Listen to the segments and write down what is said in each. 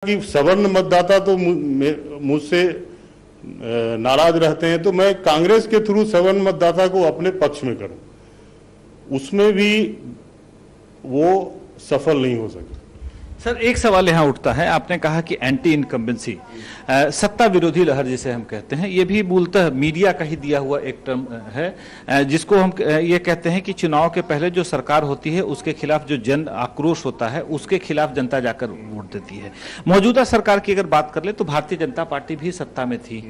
कि सवर्ण मतदाता तो मुझसे नाराज रहते हैं, तो मैं कांग्रेस के थ्रू सवर्ण मतदाता को अपने पक्ष में करूं, उसमें भी वो सफल नहीं हो सके। सर, एक सवाल यहाँ उठता है, आपने कहा कि एंटी इनकम्बेंसी, सत्ता विरोधी लहर जिसे हम कहते हैं, ये भी मूलतः मीडिया का ही दिया हुआ एक टर्म है, जिसको हम ये कहते हैं कि चुनाव के पहले जो सरकार होती है उसके खिलाफ जो जन आक्रोश होता है उसके खिलाफ जनता जाकर वोट देती है। मौजूदा सरकार की अगर बात कर ले तो भारतीय जनता पार्टी भी सत्ता में थी,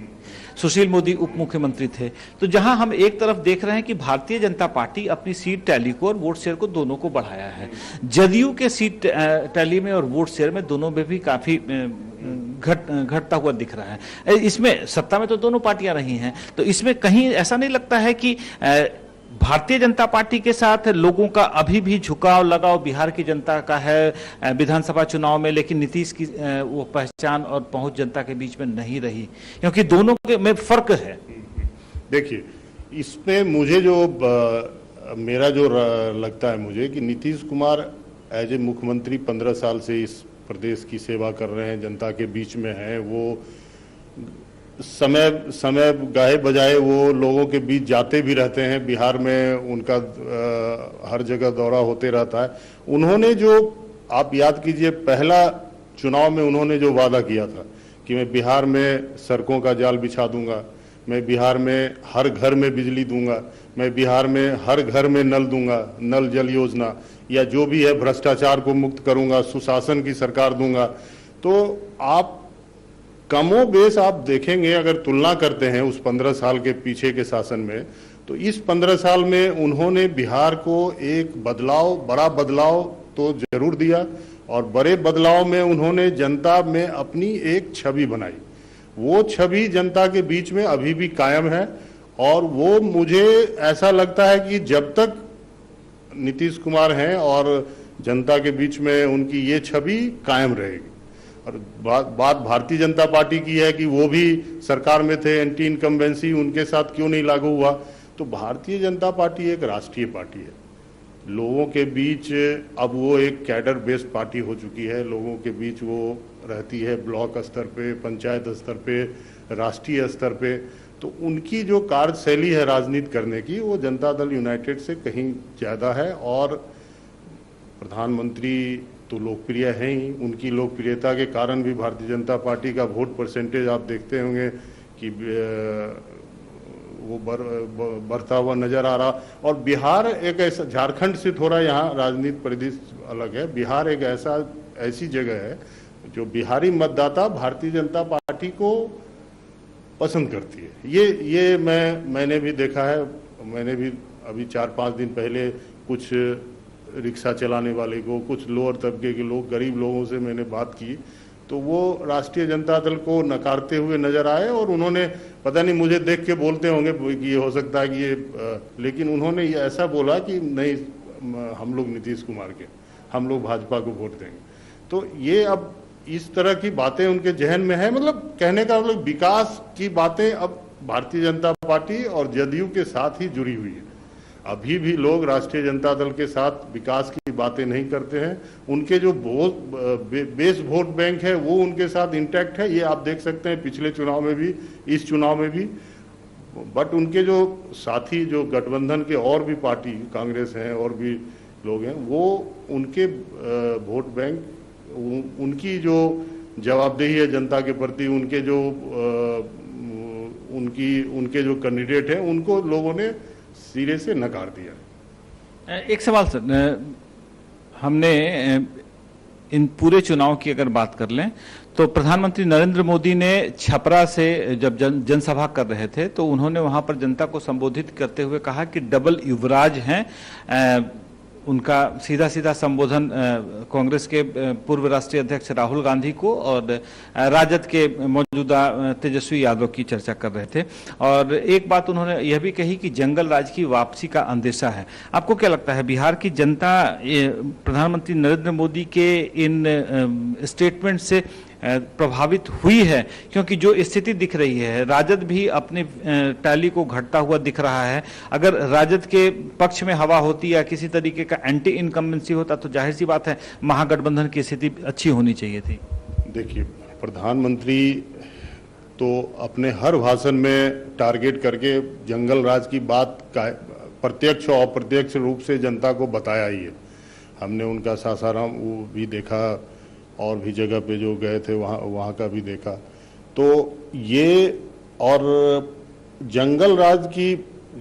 सुशील मोदी उप मुख्यमंत्री थे, तो जहां हम एक तरफ देख रहे हैं कि भारतीय जनता पार्टी अपनी सीट टैली को और वोट शेयर को दोनों को बढ़ाया है, जदयू के सीट टैली में और वोट शेयर में दोनों में भी काफी घटता हुआ दिख रहा है। इसमें सत्ता में तो दोनों पार्टियां रही हैं, तो इसमें कहीं ऐसा नहीं लगता है कि भारतीय जनता पार्टी के साथ लोगों का अभी भी झुकाव लगाव बिहार की जनता का है विधानसभा चुनाव में, लेकिन नीतीश की वो पहचान और पहुंच जनता के बीच में नहीं रही, क्योंकि दोनों के में फर्क है। देखिए, इसमें मुझे जो मेरा जो लगता है मुझे कि नीतीश कुमार एज ए मुख्यमंत्री 15 साल से इस प्रदेश की सेवा कर रहे हैं, जनता के बीच में हैं, वो समय गाहे बजाए वो लोगों के बीच जाते भी रहते हैं, बिहार में उनका हर जगह दौरा होते रहता है। उन्होंने जो, आप याद कीजिए, पहला चुनाव में उन्होंने जो वादा किया था कि मैं बिहार में सड़कों का जाल बिछा दूंगा, मैं बिहार में हर घर में बिजली दूंगा, मैं बिहार में हर घर में नल दूंगा, नल जल योजना, या जो भी है भ्रष्टाचार को मुक्त करूंगा, सुशासन की सरकार दूंगा। तो आप कमो बेश आप देखेंगे, अगर तुलना करते हैं उस 15 साल के पीछे के शासन में, तो इस 15 साल में उन्होंने बिहार को एक बदलाव, बड़ा बदलाव तो जरूर दिया, और बड़े बदलाव में उन्होंने जनता में अपनी एक छवि बनाई। वो छवि जनता के बीच में अभी भी कायम है, और वो मुझे ऐसा लगता है कि जब तक नीतीश कुमार हैं और जनता के बीच में उनकी ये छवि कायम रहेगी। और बात भारतीय जनता पार्टी की है कि वो भी सरकार में थे, एंटी इनकम्बेंसी उनके साथ क्यों नहीं लागू हुआ, तो भारतीय जनता पार्टी एक राष्ट्रीय पार्टी है, लोगों के बीच अब वो एक कैडर बेस्ड पार्टी हो चुकी है, लोगों के बीच वो रहती है, ब्लॉक स्तर पे, पंचायत स्तर पे, राष्ट्रीय स्तर पे। तो उनकी जो कार्यशैली है राजनीति करने की, वो जनता दल यूनाइटेड से कहीं ज़्यादा है। और प्रधानमंत्री तो लोकप्रिय हैं ही, उनकी लोकप्रियता के कारण भी भारतीय जनता पार्टी का वोट परसेंटेज आप देखते होंगे कि वो बढ़ता हुआ नजर आ रहा। और बिहार एक ऐसा, झारखंड से थोड़ा यहाँ राजनीति परिदृश्य अलग है, बिहार एक ऐसी जगह है जो बिहारी मतदाता भारतीय जनता पार्टी को पसंद करती है। ये मैंने भी देखा है। मैंने भी अभी 4-5 दिन पहले कुछ रिक्शा चलाने वाले को, कुछ लोअर तबके के लोग, गरीब लोगों से मैंने बात की, तो वो राष्ट्रीय जनता दल को नकारते हुए नजर आए, और उन्होंने, पता नहीं मुझे देख के बोलते होंगे कि ये हो सकता है कि ये, लेकिन उन्होंने ये ऐसा बोला कि नहीं, हम लोग नीतीश कुमार के, हम लोग भाजपा को वोट देंगे। तो ये अब इस तरह की बातें उनके जहन में है, मतलब कहने का मतलब विकास की बातें अब भारतीय जनता पार्टी और जदयू के साथ ही जुड़ी हुई है। अभी भी लोग राष्ट्रीय जनता दल के साथ विकास की बातें नहीं करते हैं, उनके जो बेस वोट बैंक है वो उनके साथ इंटैक्ट है, ये आप देख सकते हैं पिछले चुनाव में भी, इस चुनाव में भी। बट उनके जो साथी, जो गठबंधन के और भी पार्टी, कांग्रेस हैं और भी लोग हैं, वो उनके वोट बैंक, उनकी जो जवाबदेही है जनता के प्रति, उनके जो कैंडिडेट हैं, उनको लोगों ने सिरे से नकार दिया। एक सवाल सर, हमने इन पूरे चुनाव की अगर बात कर लें तो प्रधानमंत्री नरेंद्र मोदी ने छपरा से जब जनसभा कर रहे थे तो उन्होंने वहां पर जनता को संबोधित करते हुए कहा कि डबल युवराज हैं। उनका सीधा सीधा संबोधन कांग्रेस के पूर्व राष्ट्रीय अध्यक्ष राहुल गांधी को और राजद के मौजूदा तेजस्वी यादव की चर्चा कर रहे थे। और एक बात उन्होंने यह भी कही कि जंगल राज की वापसी का अंदेशा है। आपको क्या लगता है, बिहार की जनता प्रधानमंत्री नरेंद्र मोदी के इन स्टेटमेंट से प्रभावित हुई है? क्योंकि जो स्थिति दिख रही है, राजद भी अपने टैली को घटता हुआ दिख रहा है। अगर राजद के पक्ष में हवा होती या किसी तरीके का एंटी इनकम्बेंसी होता तो जाहिर सी बात है महागठबंधन की स्थिति अच्छी होनी चाहिए थी। देखिए, प्रधानमंत्री तो अपने हर भाषण में टारगेट करके जंगल राज की बात का प्रत्यक्ष और अप्रत्यक्ष रूप से जनता को बताया ही है। हमने उनका सासाराम वो भी देखा और भी जगह पे जो गए थे वहाँ का भी देखा। तो ये और जंगल राज की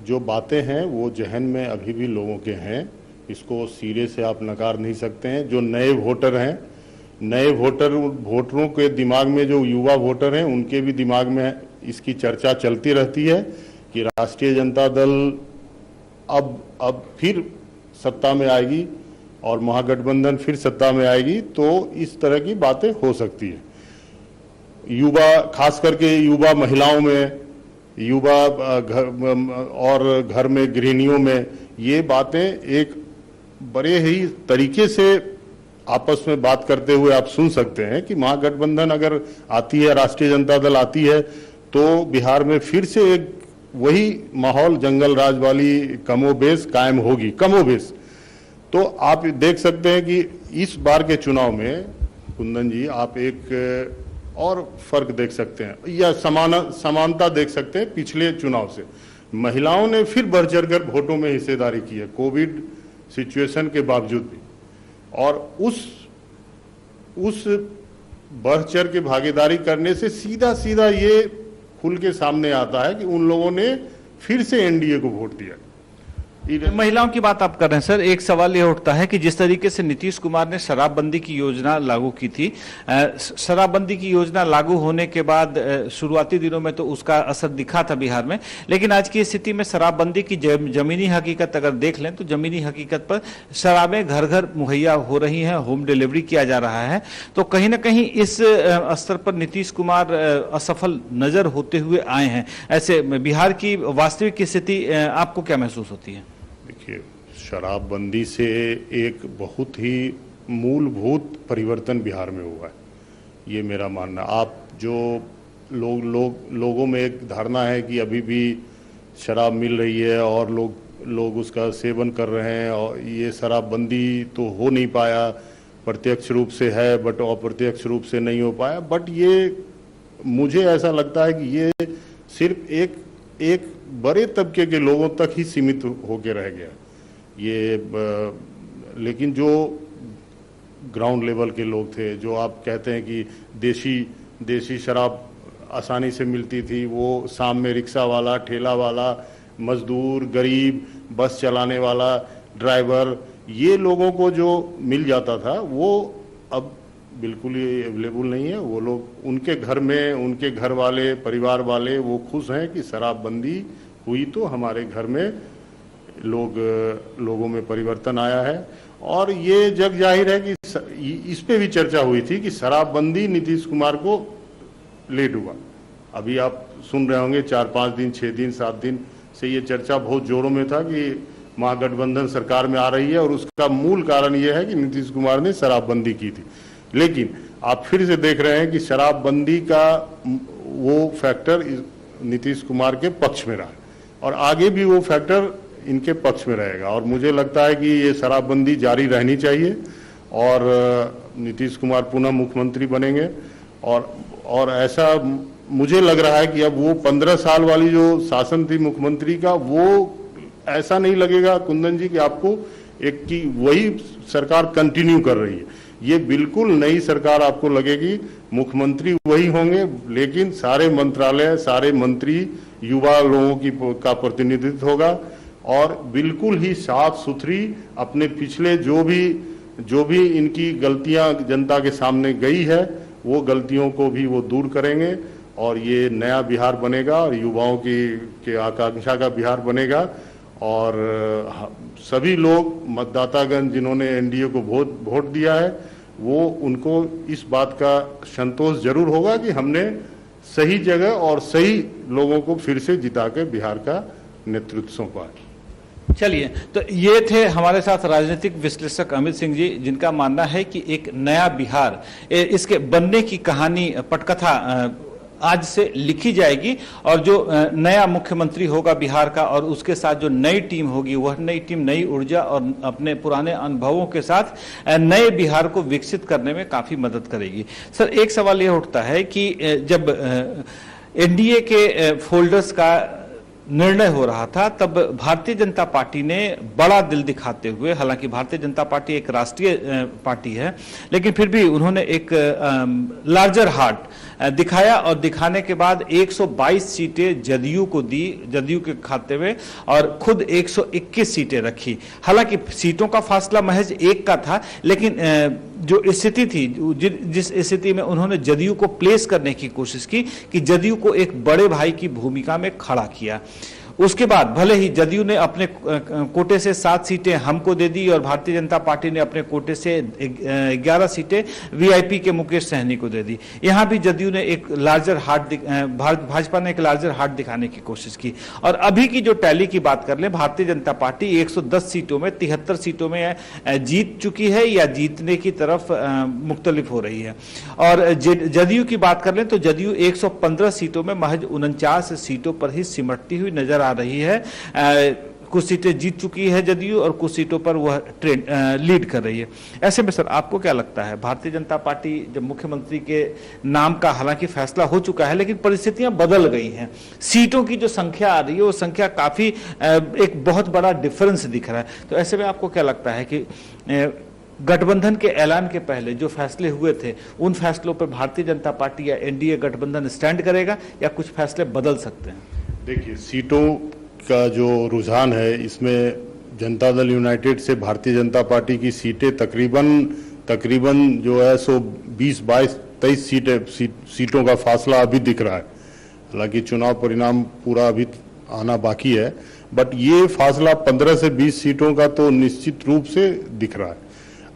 जो बातें हैं वो जहन में अभी भी लोगों के हैं, इसको सिरे से आप नकार नहीं सकते हैं। जो नए वोटर हैं, नए वोटरों के दिमाग में, जो युवा वोटर हैं उनके भी दिमाग में इसकी चर्चा चलती रहती है कि राष्ट्रीय जनता दल अब फिर सत्ता में आएगी और महागठबंधन फिर सत्ता में आएगी, तो इस तरह की बातें हो सकती है। युवा, खास करके युवा महिलाओं में, युवा और घर में गृहिणियों में ये बातें एक बड़े ही तरीके से आपस में बात करते हुए आप सुन सकते हैं कि महागठबंधन अगर आती है, राष्ट्रीय जनता दल आती है, तो बिहार में फिर से एक वही माहौल जंगल राज वाली कमोबेश कायम होगी, कमोबेश। तो आप देख सकते हैं कि इस बार के चुनाव में कुंदन जी आप एक और फर्क देख सकते हैं या समानता देख सकते हैं पिछले चुनाव से। महिलाओं ने फिर बढ़ चढ़कर वोटों में हिस्सेदारी की है, कोविड सिचुएशन के बावजूद भी। और उस बढ़ चढ़ के भागीदारी करने से सीधा सीधा ये खुल के सामने आता है कि उन लोगों ने फिर से एनडीए को वोट दिया। महिलाओं की बात आप कर रहे हैं सर, एक सवाल यह उठता है कि जिस तरीके से नीतीश कुमार ने शराबबंदी की योजना लागू की थी, शराबबंदी की योजना लागू होने के बाद शुरुआती दिनों में तो उसका असर दिखा था बिहार में, लेकिन आज की स्थिति में शराबबंदी की जमीनी हकीकत अगर देख लें तो जमीनी हकीकत पर शराबें घर घर मुहैया हो रही हैं, होम डिलीवरी किया जा रहा है। तो कहीं ना कहीं इस स्तर पर नीतीश कुमार असफल नजर होते हुए आए हैं। ऐसे बिहार की वास्तविक स्थिति आपको क्या महसूस होती है? देखिए, शराबबंदी से एक बहुत ही मूलभूत परिवर्तन बिहार में हुआ है, ये मेरा मानना। आप जो लोगों में एक धारणा है कि अभी भी शराब मिल रही है और लोग उसका सेवन कर रहे हैं, और ये शराबबंदी तो हो नहीं पाया, प्रत्यक्ष रूप से है बट अप्रत्यक्ष रूप से नहीं हो पाया। बट ये मुझे ऐसा लगता है कि ये सिर्फ एक बड़े तबके के लोगों तक ही सीमित होकर रह गया ये। लेकिन जो ग्राउंड लेवल के लोग थे, जो आप कहते हैं कि देशी शराब आसानी से मिलती थी, वो शाम में रिक्शा वाला, ठेला वाला, मजदूर, गरीब, बस चलाने वाला, ड्राइवर, ये लोगों को जो मिल जाता था वो अब बिल्कुल ही अवेलेबल नहीं है। वो लोग, उनके घर में उनके घर वाले, परिवार वाले वो खुश हैं कि शराबबंदी हुई तो हमारे घर में लोगों में परिवर्तन आया है। और ये जग जाहिर है कि इस पे भी चर्चा हुई थी कि शराबबंदी नीतीश कुमार को लेट हुआ। अभी आप सुन रहे होंगे 4-5 दिन, 6 दिन, 7 दिन से ये चर्चा बहुत जोरों में था कि महागठबंधन सरकार में आ रही है और उसका मूल कारण ये है कि नीतीश कुमार ने शराबबंदी की थी। लेकिन आप फिर से देख रहे हैं कि शराबबंदी का वो फैक्टर नीतीश कुमार के पक्ष में रहा है और आगे भी वो फैक्टर इनके पक्ष में रहेगा। और मुझे लगता है कि ये शराबबंदी जारी रहनी चाहिए और नीतीश कुमार पुनः मुख्यमंत्री बनेंगे। और ऐसा मुझे लग रहा है कि अब वो 15 साल वाली जो शासन थी मुख्यमंत्री का, वो ऐसा नहीं लगेगा कुंदन जी कि आपको एक की वही सरकार कंटिन्यू कर रही है। ये बिल्कुल नई सरकार आपको लगेगी। मुख्यमंत्री वही होंगे, लेकिन सारे मंत्रालय, सारे मंत्री युवा लोगों का प्रतिनिधित्व होगा और बिल्कुल ही साफ सुथरी, अपने पिछले जो भी इनकी गलतियां जनता के सामने गई है वो गलतियों को भी वो दूर करेंगे और ये नया बिहार बनेगा और युवाओं के आकांक्षा का बिहार बनेगा। और सभी लोग मतदातागण जिन्होंने एनडीए को वोट दिया है, वो उनको इस बात का संतोष जरूर होगा कि हमने सही जगह और सही लोगों को फिर से जिता के बिहार का नेतृत्व सौंपा। चलिए, तो ये थे हमारे साथ राजनीतिक विश्लेषक अमित सिंह जी, जिनका मानना है कि एक नया बिहार, इसके बनने की कहानी, पटकथा आज से लिखी जाएगी और जो नया मुख्यमंत्री होगा बिहार का और उसके साथ जो नई टीम होगी वह नई टीम नई ऊर्जा और अपने पुराने अनुभवों के साथ नए बिहार को विकसित करने में काफी मदद करेगी। सर, एक सवाल यह उठता है कि जब एनडीए के फोल्डर्स का निर्णय हो रहा था तब भारतीय जनता पार्टी ने बड़ा दिल दिखाते हुए, हालांकि भारतीय जनता पार्टी एक राष्ट्रीय पार्टी है, लेकिन फिर भी उन्होंने एक लार्जर हार्ट दिखाया और दिखाने के बाद 122 सीटें जदयू को दी, जदयू के खाते में, और खुद 121 सीटें रखी। हालांकि सीटों का फासला महज एक का था, लेकिन जो स्थिति थी, जिस स्थिति में उन्होंने जदयू को प्लेस करने की कोशिश की कि जदयू को एक बड़े भाई की भूमिका में खड़ा किया। उसके बाद भले ही जदयू ने अपने कोटे से 7 सीटें हमको दे दी और भारतीय जनता पार्टी ने अपने कोटे से 11 सीटें वीआईपी के मुकेश सहनी को दे दी। यहां भी जदयू ने एक लार्जर हार्ट, भाजपा ने एक लार्जर हार्ट दिखाने की कोशिश की। और अभी की जो टैली की बात कर ले, भारतीय जनता पार्टी 110 सीटों में 73 सीटों में जीत चुकी है या जीतने की तरफ मुख्तलिफ हो रही है। और जदयू की बात कर ले तो जदयू 115 सीटों में महज 49 सीटों पर ही सिमटती हुई नजर आ रही है। कुछ सीटें जीत चुकी है जदयू और कुछ सीटों पर वह लीड कर रही है। ऐसे में सर, आपको क्या लगता है, भारतीय जनता पार्टी जब मुख्यमंत्री के नाम का हालांकि फैसला हो चुका है लेकिन परिस्थितियां बदल गई हैं, सीटों की जो संख्या आ रही है वो संख्या काफी एक बहुत बड़ा डिफरेंस दिख रहा है, तो ऐसे में आपको क्या लगता है कि गठबंधन के ऐलान के पहले जो फैसले हुए थे उन फैसलों पर भारतीय जनता पार्टी या एनडीए गठबंधन स्टैंड करेगा या कुछ फैसले बदल सकते हैं? देखिए, सीटों का जो रुझान है इसमें जनता दल यूनाइटेड से भारतीय जनता पार्टी की सीटें तकरीबन जो है सो 20, 22, 23 सीटों का फासला अभी दिख रहा है। हालांकि चुनाव परिणाम पूरा अभी आना बाकी है, बट ये फासला 15 से 20 सीटों का तो निश्चित रूप से दिख रहा है।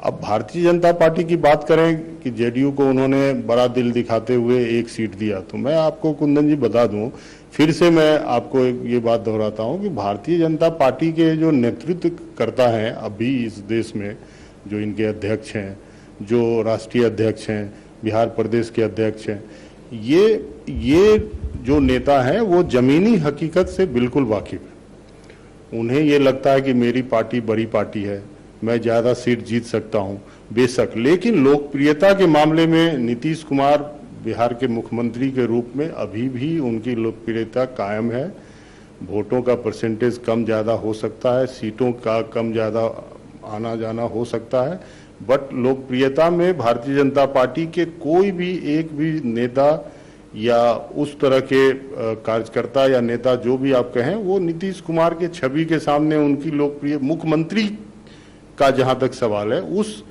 अब भारतीय जनता पार्टी की बात करें कि जेडीयू को उन्होंने बड़ा दिल दिखाते हुए 1 सीट दिया, तो मैं आपको कुंदन जी बता दूं, फिर से मैं आपको ये बात दोहराता हूं कि भारतीय जनता पार्टी के जो नेतृत्व करता है अभी इस देश में, जो इनके अध्यक्ष हैं, जो राष्ट्रीय अध्यक्ष हैं, बिहार प्रदेश के अध्यक्ष हैं, ये जो नेता हैं वो जमीनी हकीकत से बिल्कुल वाकिफ है। उन्हें ये लगता है कि मेरी पार्टी बड़ी पार्टी है, मैं ज्यादा सीट जीत सकता हूं, बेशक, लेकिन लोकप्रियता के मामले में नीतीश कुमार बिहार के मुख्यमंत्री के रूप में अभी भी उनकी लोकप्रियता कायम है। वोटों का परसेंटेज कम ज्यादा हो सकता है, सीटों का कम ज्यादा आना जाना हो सकता है, बट लोकप्रियता में भारतीय जनता पार्टी के कोई भी एक भी नेता या उस तरह के कार्यकर्ता या नेता जो भी आप कहें, वो नीतीश कुमार के छवि के सामने उनकी लोकप्रिय मुख्यमंत्री का जहां तक सवाल है उस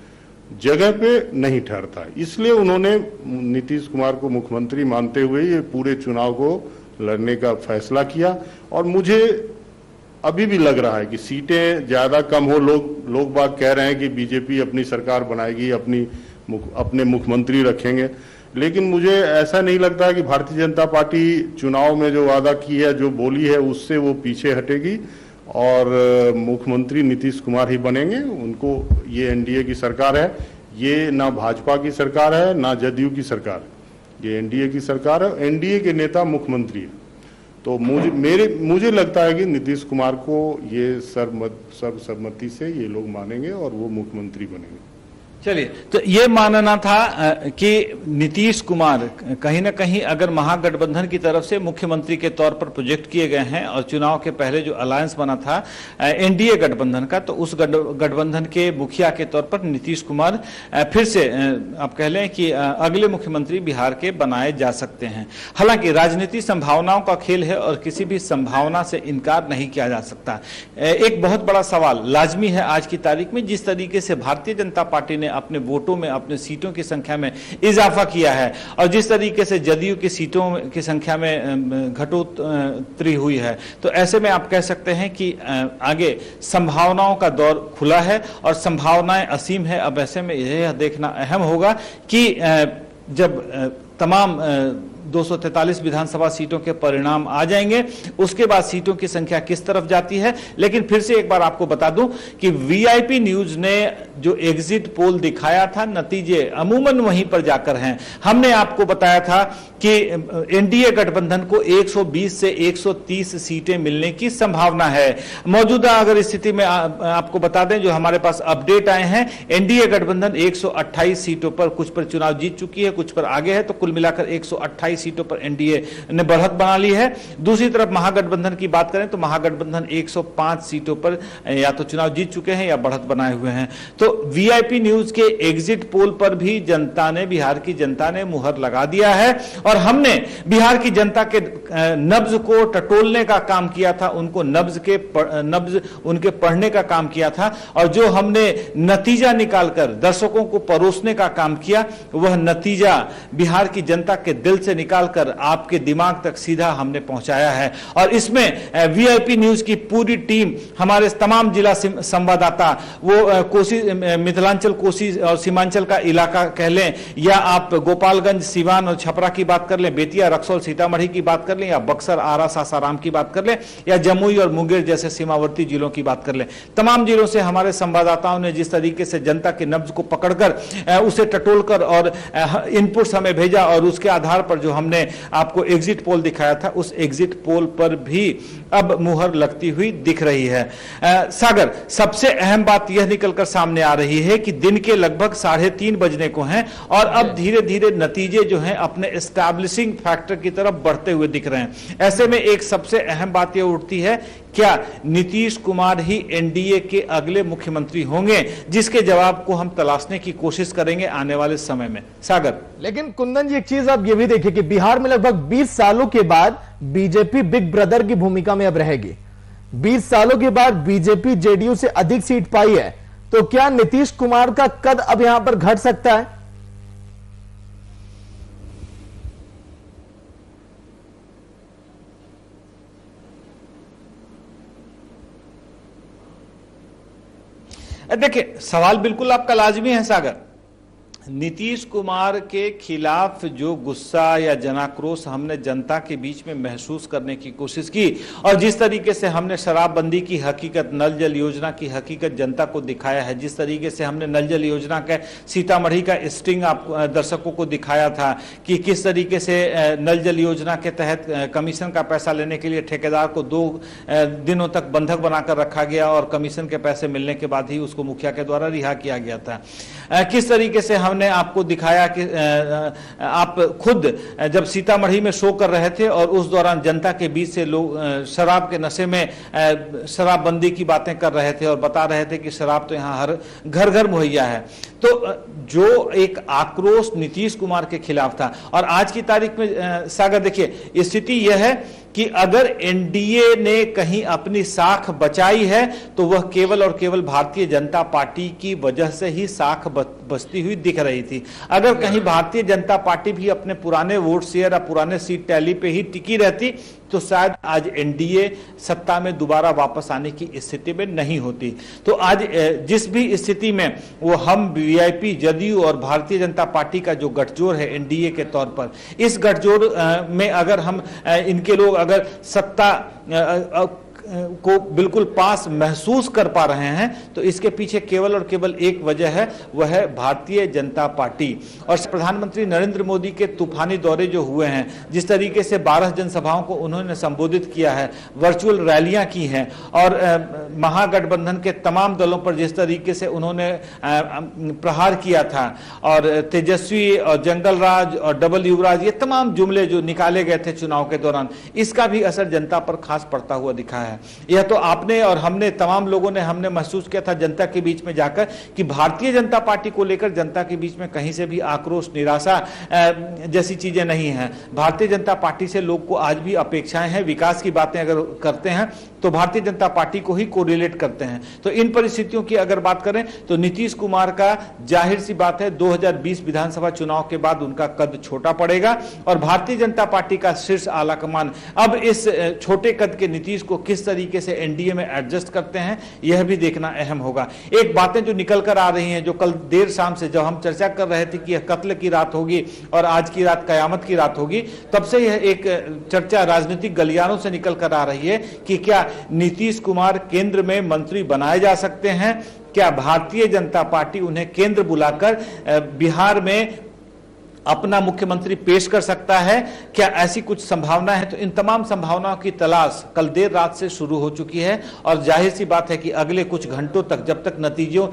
जगह पे नहीं ठहरता है। इसलिए उन्होंने नीतीश कुमार को मुख्यमंत्री मानते हुए ये पूरे चुनाव को लड़ने का फैसला किया। और मुझे अभी भी लग रहा है कि सीटें ज्यादा कम हो, लोग बाग कह रहे हैं कि बीजेपी अपनी सरकार बनाएगी, अपने मुख्यमंत्री रखेंगे, लेकिन मुझे ऐसा नहीं लगता कि भारतीय जनता पार्टी चुनाव में जो वादा की है, जो बोली है, उससे वो पीछे हटेगी और मुख्यमंत्री नीतीश कुमार ही बनेंगे। उनको ये एनडीए की सरकार है, ये ना भाजपा की सरकार है ना जदयू की सरकार है, ये एनडीए की सरकार है, एनडीए के नेता मुख्यमंत्री है। तो मुझे लगता है कि नीतीश कुमार को ये सर्वसम्मति से ये लोग मानेंगे और वो मुख्यमंत्री बनेंगे। चलिए, तो ये मानना था कि नीतीश कुमार कहीं ना कहीं अगर महागठबंधन की तरफ से मुख्यमंत्री के तौर पर प्रोजेक्ट किए गए हैं और चुनाव के पहले जो अलायंस बना था एनडीए गठबंधन का, तो उस गठबंधन के मुखिया के तौर पर नीतीश कुमार फिर से आप कह लें कि अगले मुख्यमंत्री बिहार के बनाए जा सकते हैं। हालांकि राजनीति संभावनाओं का खेल है और किसी भी संभावना से इनकार नहीं किया जा सकता। एक बहुत बड़ा सवाल लाजमी है आज की तारीख में, जिस तरीके से भारतीय जनता पार्टी ने अपने वोटों में, अपने सीटों की संख्या में इजाफा किया है और जिस तरीके से जदयू की सीटों की संख्या में घटोतरी हुई है, तो ऐसे में आप कह सकते हैं कि आगे संभावनाओं का दौर खुला है और संभावनाएं असीम है। अब ऐसे में यह देखना अहम होगा कि जब तमाम 243 विधानसभा सीटों के परिणाम आ जाएंगे, उसके बाद सीटों की संख्या किस तरफ जाती है। लेकिन फिर से एक बार आपको बता दूं कि वीआईपी न्यूज ने जो एग्जिट पोल दिखाया था, नतीजे अमूमन वहीं पर जाकर हैं। हमने आपको बताया था कि एनडीए गठबंधन को 120 से 130 सीटें मिलने की संभावना है। मौजूदा अगर स्थिति में आपको बता दें, जो हमारे पास अपडेट आए हैं, एनडीए गठबंधन 128 सीटों पर, कुछ पर चुनाव जीत चुकी है, कुछ पर आगे है, तो कुल मिलाकर 128 सीटों पर एनडीए ने बढ़त बना ली है। दूसरी तरफ महागठबंधन की बात करें तो महागठबंधन 105 सीटों पर या तो चुनाव जीत चुके हैं या बढ़त बनाए हुए हैं। तो वीआईपी न्यूज के एग्जिट पोल पर भी जनता ने, बिहार की जनता ने मुहर लगा दिया है और हमने बिहार की जनता के नब्ज को टटोलने का काम किया था, उनको नब्ज उनके पढ़ने का काम किया था और जो हमने नतीजा निकालकर दर्शकों को परोसने का काम किया, वह नतीजा बिहार की जनता के दिल से निकालकर आपके दिमाग तक सीधा हमने पहुंचाया है। और इसमें वीआईपी न्यूज की पूरी टीम, हमारे तमाम जिला संवाददाता, वो कोसी, मिथिलांचल, कोसी और सीमांचल का इलाका कह लें, या आप गोपालगंज, सिवान और छपरा की बात कर लें, बेतिया, रक्सौल, सीतामढ़ी की बात कर लें, या बक्सर, आरा, सासाराम की बात कर लें, या जमुई और मुंगेर जैसे सीमावर्ती जिलों की बात कर लें, तमाम जिलों से हमारे संवाददाताओं ने जिस तरीके से जनता के नब्ज को पकड़कर उसे टटोलकर और इनपुट्स हमें भेजा और उसके आधार पर जो हमने आपको एग्जिट पोल दिखाया था, उस एग्जिट पोल पर भी अब मुहर लगती हुई दिख रही है। सागर, सबसे अहम बात यह निकलकर सामने आ रही है कि दिन के लगभग 3:30 बजने को हैं और अब धीरे धीरे नतीजे जो हैं अपने एस्टैब्लिशिंग फैक्टर की तरफ बढ़ते हुए दिख रहे हैं। ऐसे में एक सबसे अहम बात यह उठती है, क्या नीतीश कुमार ही एनडीए के अगले मुख्यमंत्री होंगे, जिसके जवाब को हम तलाशने की कोशिश करेंगे आने वाले समय में। सागर, लेकिन कुंदन जी, एक चीज आप ये भी देखिए कि बिहार में लगभग 20 सालों के बाद बीजेपी बिग ब्रदर की भूमिका में अब रहेगी। 20 सालों के बाद बीजेपी जेडीयू से अधिक सीट पाई है, तो क्या नीतीश कुमार का कद अब यहां पर घट सकता है? देखिए, सवाल बिल्कुल आपका लाजमी है सागर। नीतीश कुमार के खिलाफ जो गुस्सा या जनाक्रोश हमने जनता के बीच में महसूस करने की कोशिश की और जिस तरीके से हमने शराबबंदी की हकीकत, नल जल योजना की हकीकत जनता को दिखाया है, जिस तरीके से हमने नल जल योजना के सीतामढ़ी का स्टिंग आप दर्शकों को दिखाया था कि किस तरीके से नल जल योजना के तहत कमीशन का पैसा लेने के लिए ठेकेदार को 2 दिनों तक बंधक बनाकर रखा गया और कमीशन के पैसे मिलने के बाद ही उसको मुखिया के द्वारा रिहा किया गया था। किस तरीके से हमने आपको दिखाया कि आप खुद जब सीतामढ़ी में शो कर रहे थे और उस दौरान जनता के बीच से लोग शराब के नशे में शराबबंदी की बातें कर रहे थे और बता रहे थे कि शराब तो यहाँ हर घर घर मुहैया है। तो जो एक आक्रोश नीतीश कुमार के खिलाफ था, और आज की तारीख में सागर देखिए स्थिति यह है कि अगर एनडीए ने कहीं अपनी साख बचाई है तो वह केवल और केवल भारतीय जनता पार्टी की वजह से ही साख बचती हुई दिख रही थी। अगर कहीं भारतीय जनता पार्टी भी अपने पुराने वोट शेयर या पुराने सीट टैली पे ही टिकी रहती तो शायद आज एनडीए सत्ता में दोबारा वापस आने की स्थिति में नहीं होती। तो आज जिस भी स्थिति में वो हम वीआईपी, जदयू और भारतीय जनता पार्टी का जो गठजोड़ है एनडीए के तौर पर, इस गठजोड़ में अगर हम इनके लोग अगर सत्ता को बिल्कुल पास महसूस कर पा रहे हैं तो इसके पीछे केवल और केवल एक वजह है, वह है भारतीय जनता पार्टी। और प्रधानमंत्री नरेंद्र मोदी के तूफानी दौरे जो हुए हैं, जिस तरीके से 12 जनसभाओं को उन्होंने संबोधित किया है, वर्चुअल रैलियां की हैं और महागठबंधन के तमाम दलों पर जिस तरीके से उन्होंने प्रहार किया था और तेजस्वी और जंगल राज और डबल युवराज, ये तमाम जुमले जो निकाले गए थे चुनाव के दौरान, इसका भी असर जनता पर खास पड़ता हुआ दिखा है। यह तो आपने और हमने तमाम लोगों ने हमने महसूस किया था जनता के बीच में जाकर कि भारतीय जनता पार्टी को लेकर जनता के बीच में कहीं से भी आक्रोश, निराशा जैसी चीजें नहीं हैं। भारतीय जनता पार्टी से लोग को आज भी अपेक्षाएं हैं। विकास की बातें अगर करते हैं तो भारतीय जनता पार्टी को ही कोरिलेट करते हैं। तो इन परिस्थितियों की अगर बात करें तो नीतीश कुमार का जाहिर सी बात है 2020 विधानसभा चुनाव के बाद उनका कद छोटा पड़ेगा और भारतीय जनता पार्टी का शीर्ष आलाकमान अब इस छोटे कद के नीतीश को किस तरीके से एनडीए में एडजस्ट करते हैं, यह भी देखना अहम होगा। एक बातें जो निकल कर आ रही हैं, जो कल देर शाम से जब हम चर्चा कर रहे थे कि यह कत्ल की रात होगी और आज की रात कयामत की रात होगी, तब से यह एक चर्चा राजनीतिक गलियारों से निकल कर आ रही है कि क्या नीतीश कुमार केंद्र में मंत्री बनाए जा सकते हैं, क्या भारतीय जनता पार्टी उन्हें केंद्र बुलाकर बिहार में अपना मुख्यमंत्री पेश कर सकता है, क्या ऐसी कुछ संभावना है। तो इन तमाम संभावनाओं की तलाश कल देर रात से शुरू हो चुकी है और जाहिर सी बात है कि अगले कुछ घंटों तक, जब तक नतीजों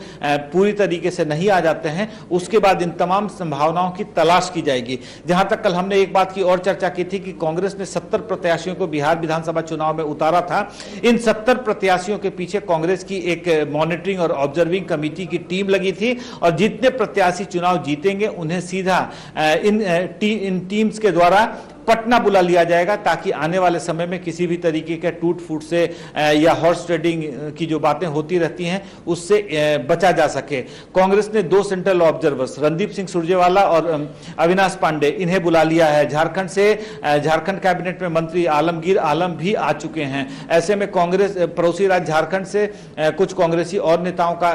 पूरी तरीके से नहीं आ जाते हैं, उसके बाद इन तमाम संभावनाओं की तलाश की जाएगी। जहां तक कल हमने एक बात की और चर्चा की थी कि कांग्रेस ने 70 प्रत्याशियों को बिहार विधानसभा चुनाव में उतारा था। इन 70 प्रत्याशियों के पीछे कांग्रेस की एक मॉनिटरिंग और ऑब्जर्विंग कमेटी की टीम लगी थी और जितने प्रत्याशी चुनाव जीतेंगे उन्हें सीधा इन टीम्स के द्वारा पटना बुला लिया जाएगा, ताकि आने वाले समय में किसी भी तरीके के टूट फूट से या हॉर्स ट्रेडिंग की जो बातें होती रहती हैं उससे बचा जा सके। कांग्रेस ने 2 सेंट्रल ऑब्जर्वर्स रणदीप सिंह सुरजेवाला और अविनाश पांडे, इन्हें बुला लिया है। झारखंड से झारखंड कैबिनेट में मंत्री आलमगीर आलम भी आ चुके हैं। ऐसे में कांग्रेस पड़ोसी राज्य झारखंड से कुछ कांग्रेसी और नेताओं का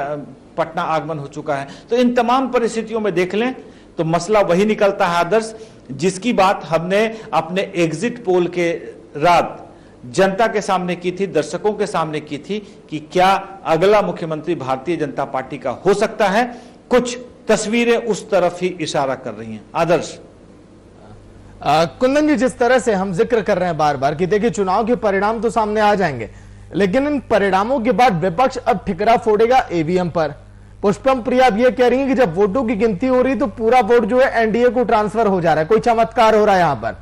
पटना आगमन हो चुका है। तो इन तमाम परिस्थितियों में देख लें तो मसला वही निकलता है आदर्श, जिसकी बात हमने अपने एग्जिट पोल के रात जनता के सामने की थी, दर्शकों के सामने की थी कि क्या अगला मुख्यमंत्री भारतीय जनता पार्टी का हो सकता है। कुछ तस्वीरें उस तरफ ही इशारा कर रही हैं। आदर्श कुंदन जी, जिस तरह से हम जिक्र कर रहे हैं बार बार कि देखिए चुनाव के परिणाम तो सामने आ जाएंगे, लेकिन इन परिणामों के बाद विपक्ष अब ठिकरा फोड़ेगा ईवीएम पर। पुष्पम प्रिया अब ये कह रही है कि जब वोटों की गिनती हो रही तो पूरा वोट जो है एनडीए को ट्रांसफर हो जा रहा है, कोई चमत्कार हो रहा है यहां पर।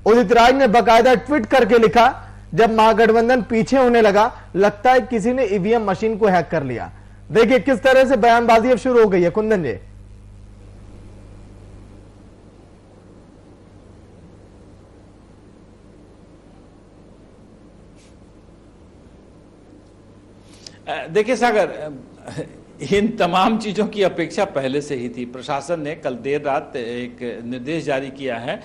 उदित राज ने बकायदा ट्वीट करके लिखा, जब महागठबंधन पीछे होने लगा, लगता है किसी ने ईवीएम मशीन को हैक कर लिया। देखिए किस तरह से बयानबाजी अब शुरू हो गई है कुंदन जी। देखिए सागर, इन तमाम चीजों की अपेक्षा पहले से ही थी। प्रशासन ने कल देर रात एक निर्देश जारी किया है,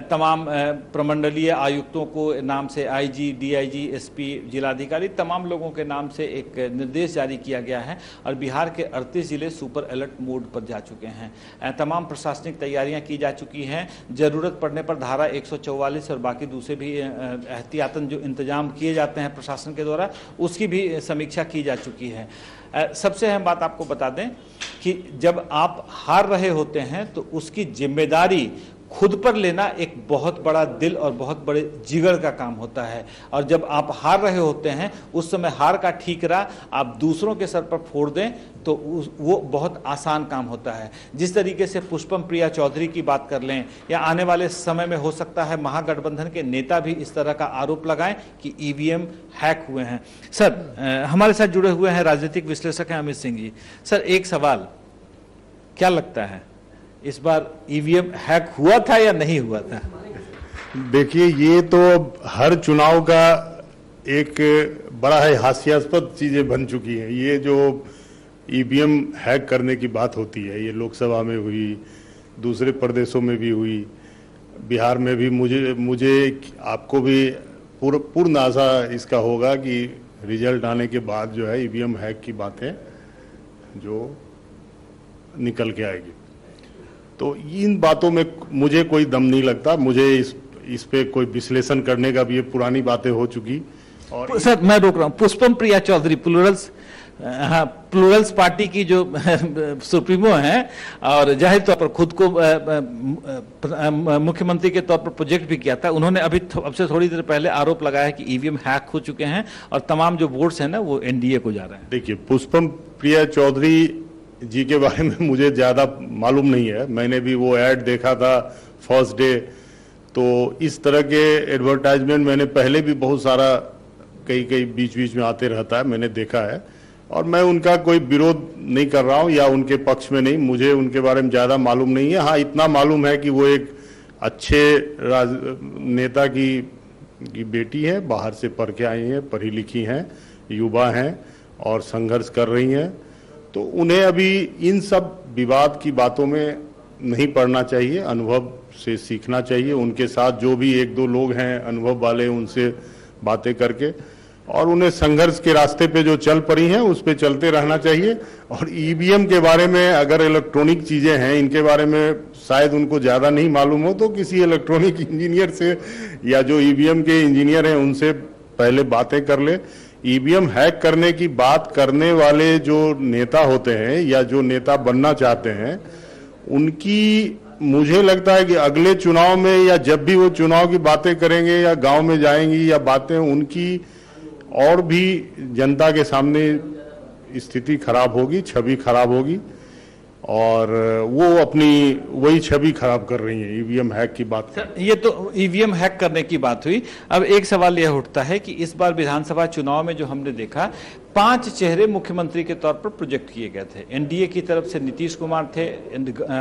तमाम प्रमंडलीय आयुक्तों को नाम से आईजी, डीआईजी, एसपी, जिलाधिकारी, तमाम लोगों के नाम से एक निर्देश जारी किया गया है और बिहार के 38 जिले सुपर अलर्ट मोड पर जा चुके हैं। तमाम प्रशासनिक तैयारियां की जा चुकी हैं। जरूरत पड़ने पर धारा 144 और बाकी दूसरे भी एहतियातन जो इंतजाम किए जाते हैं प्रशासन के द्वारा, उसकी भी समीक्षा की जा चुकी है। सबसे अहम बात आपको बता दें कि जब आप हार रहे होते हैं तो उसकी जिम्मेदारी खुद पर लेना एक बहुत बड़ा दिल और बहुत बड़े जिगर का काम होता है। और जब आप हार रहे होते हैं उस समय हार का ठीकरा आप दूसरों के सर पर फोड़ दें तो वो बहुत आसान काम होता है। जिस तरीके से पुष्पम प्रिया चौधरी की बात कर लें, या आने वाले समय में हो सकता है महागठबंधन के नेता भी इस तरह का आरोप लगाएं कि ईवीएम हैक हुए हैं। सर, हमारे साथ जुड़े हुए हैं राजनीतिक विश्लेषक हैं अमित सिंह जी। सर, एक सवाल, क्या लगता है इस बार ईवीएम हैक हुआ था या नहीं हुआ था? देखिए, ये तो हर चुनाव का एक बड़ा है हास्यास्पद चीजें बन चुकी हैं। ये जो ईवीएम हैक करने की बात होती है, ये लोकसभा में हुई, दूसरे प्रदेशों में भी हुई, बिहार में भी। मुझे आपको भी पूर्ण आशा इसका होगा कि रिजल्ट आने के बाद जो है ईवीएम हैक की बातें जो निकल के आएगी। तो इन बातों में मुझे कोई दम नहीं लगता। मुझे इस पे कोई विश्लेषण करने का भी, ये पुरानी बातें हो चुकी। और सर, मैं रोक रहा हूं। पुष्पम प्रिया चौधरी प्लूरल्स पार्टी की जो सुप्रीमो हैं और जाहिर तौर पर खुद को मुख्यमंत्री के तौर पर प्रोजेक्ट भी किया था, उन्होंने अब से थोड़ी देर पहले आरोप लगाया है कि ईवीएम हैक हो चुके हैं और तमाम जो वोट्स हैं ना वो एनडीए को जा रहे हैं। देखिए, पुष्पम प्रिया चौधरी जी के बारे में मुझे ज्यादा मालूम नहीं है। मैंने भी वो ऐड देखा था फर्स्ट डे, तो इस तरह के एडवर्टाइजमेंट मैंने पहले भी बहुत सारा कई बीच बीच में आते रहता है, मैंने देखा है। और मैं उनका कोई विरोध नहीं कर रहा हूं या उनके पक्ष में नहीं, मुझे उनके बारे में ज्यादा मालूम नहीं है। हाँ, इतना मालूम है कि वो एक अच्छे नेता की बेटी है, बाहर से पढ़ के आई हैं, पढ़ी लिखी हैं, युवा हैं और संघर्ष कर रही हैं। तो उन्हें अभी इन सब विवाद की बातों में नहीं पड़ना चाहिए, अनुभव से सीखना चाहिए। उनके साथ जो भी 1-2 लोग हैं अनुभव वाले, उनसे बातें करके और उन्हें संघर्ष के रास्ते पे जो चल पड़ी हैं उस पे चलते रहना चाहिए। और ईवीएम के बारे में, अगर इलेक्ट्रॉनिक चीजें हैं इनके बारे में शायद उनको ज्यादा नहीं मालूम हो, तो किसी इलेक्ट्रॉनिक इंजीनियर से या जो ईवीएम के इंजीनियर हैं उनसे पहले बातें कर ले। ईवीएम हैक करने की बात करने वाले जो नेता होते हैं या जो नेता बनना चाहते हैं, उनकी मुझे लगता है कि अगले चुनाव में या जब भी वो चुनाव की बातें करेंगे या गांव में जाएंगी या बातें, उनकी और भी जनता के सामने स्थिति खराब होगी, छवि खराब होगी, और वो अपनी वही छवि खराब कर रही है ईवीएम हैक की बात कर। ये तो ईवीएम हैक करने की बात हुई। अब एक सवाल यह उठता है कि इस बार विधानसभा चुनाव में जो हमने देखा, 5 चेहरे मुख्यमंत्री के तौर पर प्रोजेक्ट किए गए थे। एनडीए की तरफ से नीतीश कुमार थे,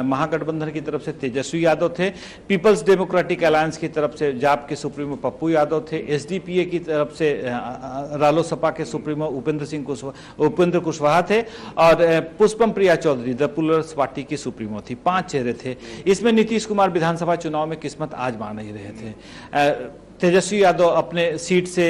महागठबंधन की तरफ से तेजस्वी यादव थे, पीपल्स डेमोक्रेटिक अलायंस की तरफ से जाप के सुप्रीमो पप्पू यादव थे, एसडीपीए की तरफ से रालोसपा के सुप्रीमो उपेंद्र कुशवाहा थे, और Pushpam Priya Chaudhary the pullers party की सुप्रीमो थी। 5 चेहरे थे। इसमें नीतीश कुमार विधानसभा चुनाव में किस्मत आजमा नहीं रहे थे। तेजस्वी यादव अपने सीट से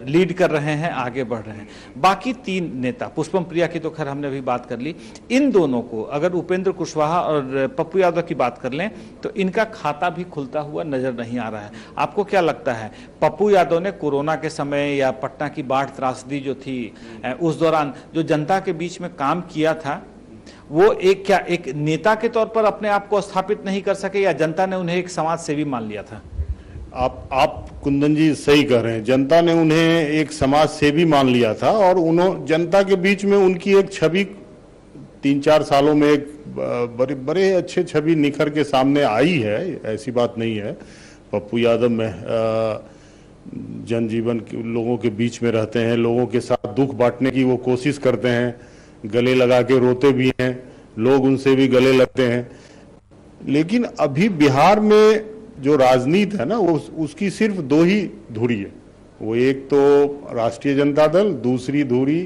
लीड कर रहे हैं, आगे बढ़ रहे हैं। बाकी 3 नेता, पुष्पम प्रिया की तो खैर हमने अभी बात कर ली, इन दोनों को अगर उपेंद्र कुशवाहा और पप्पू यादव की बात कर लें तो इनका खाता भी खुलता हुआ नजर नहीं आ रहा है। आपको क्या लगता है, पप्पू यादव ने कोरोना के समय या पटना की बाढ़ त्रासदी जो थी उस दौरान जो जनता के बीच में काम किया था, वो एक नेता के तौर पर अपने आप को स्थापित नहीं कर सके, या जनता ने उन्हें एक समाज सेवी मान लिया था? आप कुंदन जी सही कह रहे हैं। जनता ने उन्हें एक समाज सेवी मान लिया था, और उन्होंने जनता के बीच में उनकी एक छवि 3-4 सालों में एक बड़े अच्छे छवि निखर के सामने आई है, ऐसी बात नहीं है। पप्पू यादव में जनजीवन लोगों के बीच में रहते हैं, लोगों के साथ दुख बांटने की वो कोशिश करते हैं, गले लगा के रोते भी हैं, लोग उनसे भी गले लगते हैं। लेकिन अभी बिहार में जो राजनीति है ना, वो उसकी सिर्फ 2 ही धुरी है। वो एक तो राष्ट्रीय जनता दल, दूसरी धुरी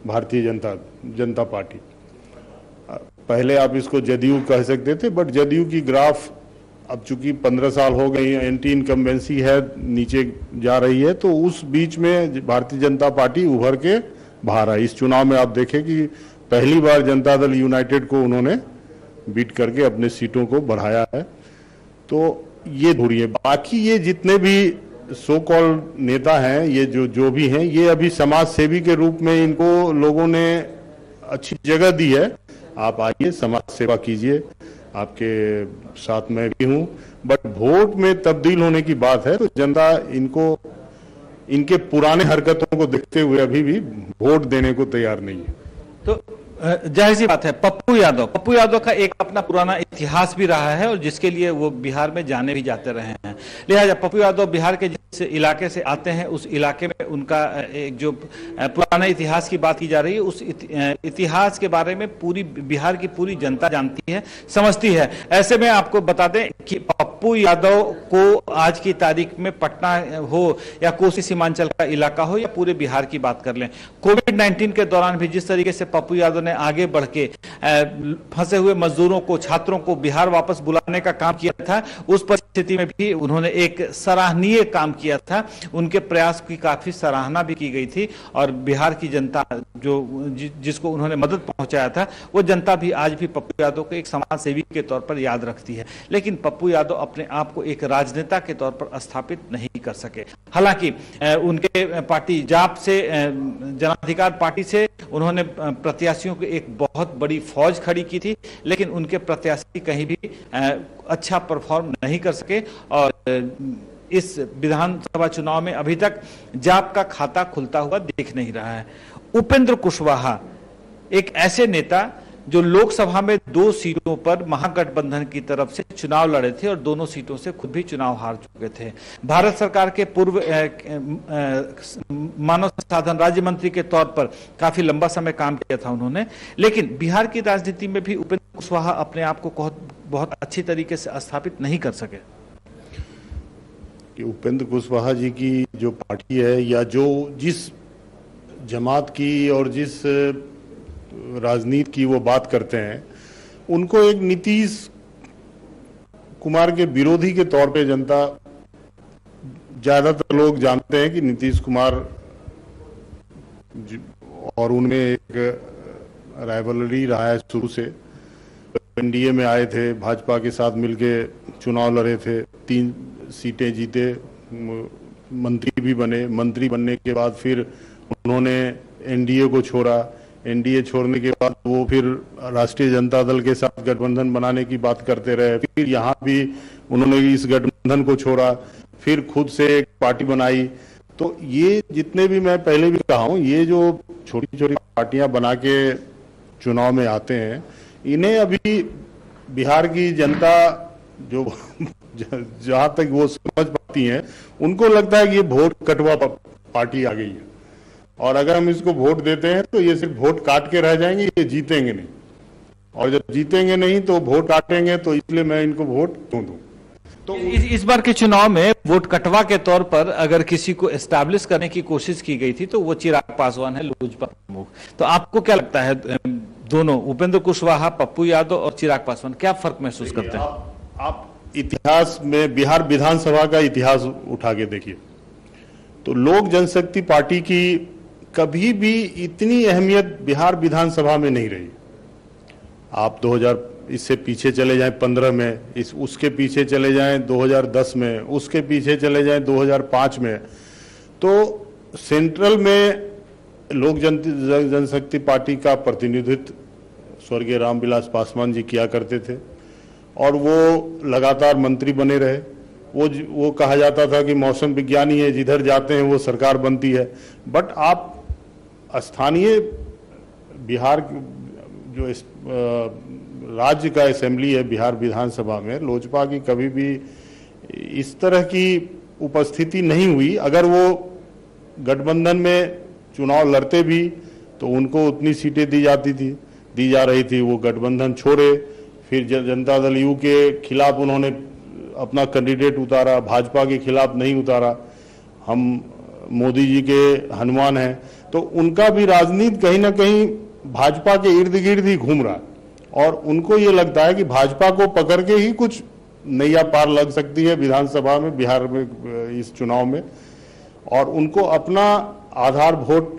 भारतीय जनता पार्टी। पहले आप इसको जदयू कह सकते थे, बट जदयू की ग्राफ अब चूंकि 15 साल हो गई, एंटी इनकम्बेंसी है, नीचे जा रही है, तो उस बीच में भारतीय जनता पार्टी उभर के बाहर आई। इस चुनाव में आप देखें कि पहली बार जनता दल यूनाइटेड को उन्होंने बीट करके अपने सीटों को बढ़ाया है। तो ये धुरी है। बाकी ये जितने भी सो कॉल नेता हैं, ये जो भी हैं, ये अभी समाज सेवी के रूप में इनको लोगों ने अच्छी जगह दी है। आप आइए, समाज सेवा कीजिए, आपके साथ मैं भी हूं। बट वोट में तब्दील होने की बात है तो जनता इनको, इनके पुराने हरकतों को देखते हुए अभी भी वोट देने को तैयार नहीं है। तो जाहिर सी बात है, पप्पू यादव का एक अपना पुराना इतिहास भी रहा है, और जिसके लिए वो बिहार में जाने भी जाते रहे हैं। लिहाजा पप्पू यादव बिहार के जिस इलाके से आते हैं, उस इलाके में उनका एक जो पुराना इतिहास की बात की जा रही है, उस इतिहास के बारे में पूरी बिहार की पूरी जनता जानती है, समझती है। ऐसे में आपको बता दें कि पप्पू यादव को आज की तारीख में पटना हो या कोसी सीमांचल का इलाका हो या पूरे बिहार की बात कर लें, कोविड-19 के दौरान भी जिस तरीके से पप्पू यादव ने आगे बढ़ के फंसे हुए मजदूरों को, छात्रों को बिहार वापस बुलाने का काम किया था, उस परिस्थिति में भी उन्होंने एक सराहनीय काम किया था। उनके प्रयास की काफी सराहना भी की गई थी, और बिहार की जनता जिसको उन्होंने मदद पहुंचाया था, वो जनता भी आज भी पप्पू यादव को एक समाज सेवी के तौर पर याद रखती है। लेकिन पप्पू यादव अपने आप को एक राजनेता के तौर पर स्थापित नहीं कर सके। हालांकि उनके पार्टी जाप से, जनाधिकार पार्टी से उन्होंने प्रत्याशियों की एक बहुत बड़ी फौज खड़ी की थी, लेकिन उनके प्रत्याशी कहीं भी अच्छा परफॉर्म नहीं कर सके, और इस विधानसभा चुनाव में अभी तक जाप का खाता खुलता हुआ दिख नहीं रहा है। उपेंद्र कुशवाहा एक ऐसे नेता जो लोकसभा में 2 सीटों पर महागठबंधन की तरफ से चुनाव लड़े थे, और दोनों सीटों से खुद भी चुनाव हार चुके थे। भारत सरकार के पूर्व मानव संसाधन राज्य मंत्री के तौर पर काफी लंबा समय काम किया था उन्होंने। लेकिन बिहार की राजनीति में भी उपेंद्र कुशवाहा अपने आप को बहुत अच्छी तरीके से स्थापित नहीं कर सके। कि उपेंद्र कुशवाहा जी की जो पार्टी है, या जो जिस जमात की और जिस राजनीति की वो बात करते हैं, उनको एक नीतीश कुमार के विरोधी के तौर पे जनता, ज्यादातर लोग जानते हैं कि नीतीश कुमार और उनमें एक राइवलरी रहा है शुरू से। एनडीए में आए थे, भाजपा के साथ मिलके चुनाव लड़े थे, 3 सीटें जीते, मंत्री भी बने। मंत्री बनने के बाद फिर उन्होंने एनडीए को छोड़ा। एनडीए छोड़ने के बाद वो फिर राष्ट्रीय जनता दल के साथ गठबंधन बनाने की बात करते रहे। फिर यहाँ भी उन्होंने इस गठबंधन को छोड़ा, फिर खुद से एक पार्टी बनाई। तो ये जितने भी, मैं पहले भी कहा हूँ, ये जो छोटी छोटी पार्टियां बना के चुनाव में आते हैं, इन्हें अभी बिहार की जनता जो जहां तक वो समझ पाती है, उनको लगता है कि ये वोट कटवा पार्टी आ गई है, और अगर हम इसको वोट देते हैं तो ये सिर्फ वोट काट के रह जाएंगे, ये जीतेंगे नहीं। और जब जीतेंगे नहीं तो वोट काटेंगे, तो इसलिए मैं इनको वोट क्यों दूं। तो इस बार के चुनाव में वोट कटवा के तौर पर अगर किसी को एस्टैब्लिश करने की कोशिश की गई थी तो वो चिराग पासवान है, लोजपा प्रमुख। तो आपको क्या लगता है, दोनों उपेंद्र कुशवाहा, पप्पू यादव और चिराग पासवान, क्या फर्क महसूस करते हैं? आप इतिहास में बिहार विधानसभा का इतिहास उठा के देखिए, तो लोक जनशक्ति पार्टी की कभी भी इतनी अहमियत बिहार विधानसभा में नहीं रही। आप 2000 इससे पीछे चले जाएं 15 में, उसके पीछे चले जाएं 2010 में, उसके पीछे चले जाएं 2005 में, तो सेंट्रल में लोक जनशक्ति पार्टी का प्रतिनिधित्व स्वर्गीय रामविलास पासवान जी किया करते थे, और वो लगातार मंत्री बने रहे। वो कहा जाता था कि मौसम विज्ञानी है, जिधर जाते हैं वो सरकार बनती है। बट आप स्थानीय बिहार जो राज्य का असेंबली है, बिहार विधानसभा में लोजपा की कभी भी इस तरह की उपस्थिति नहीं हुई। अगर वो गठबंधन में चुनाव लड़ते भी तो उनको उतनी सीटें दी जा रही थी। वो गठबंधन छोड़े, फिर जनता दल यू के खिलाफ उन्होंने अपना कैंडिडेट उतारा, भाजपा के खिलाफ नहीं उतारा। हम मोदी जी के हनुमान हैं, तो उनका भी राजनीति कहीं ना कहीं भाजपा के इर्द गिर्द ही घूम रहा है, और उनको ये लगता है कि भाजपा को पकड़ के ही कुछ नैया पार लग सकती है विधानसभा में, बिहार में इस चुनाव में। और उनको अपना आधार वोट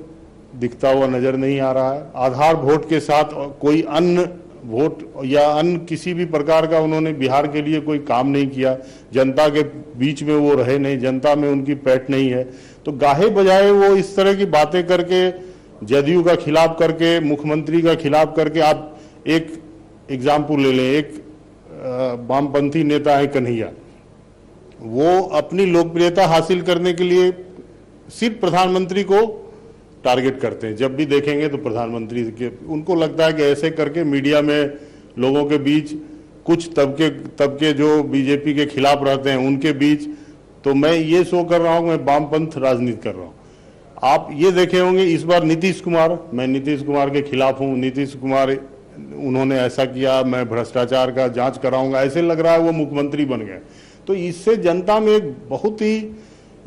दिखता हुआ नजर नहीं आ रहा है। आधार वोट के साथ कोई अन्य वोट या अन्य किसी भी प्रकार का उन्होंने बिहार के लिए कोई काम नहीं किया। जनता के बीच में वो रहे नहीं, जनता में उनकी पैठ नहीं है। तो गाहे बजाय वो इस तरह की बातें करके, जदयू का खिलाफ करके, मुख्यमंत्री का खिलाफ करके, आप एक एग्जाम्पल ले लें, एक वामपंथी नेता है कन्हैया, वो अपनी लोकप्रियता हासिल करने के लिए सिर्फ प्रधानमंत्री को टारगेट करते हैं। जब भी देखेंगे तो प्रधानमंत्री के, उनको लगता है कि ऐसे करके मीडिया में लोगों के बीच कुछ तबके जो बीजेपी के खिलाफ रहते हैं उनके बीच, तो मैं ये शो कर रहा हूं, मैं वामपंथ राजनीति कर रहा हूं। आप ये देखे होंगे इस बार नीतीश कुमार, मैं नीतीश कुमार के खिलाफ हूं, नीतीश कुमार उन्होंने ऐसा किया, मैं भ्रष्टाचार का जांच कराऊंगा, ऐसे लग रहा है वो मुख्यमंत्री बन गए। तो इससे जनता में एक बहुत ही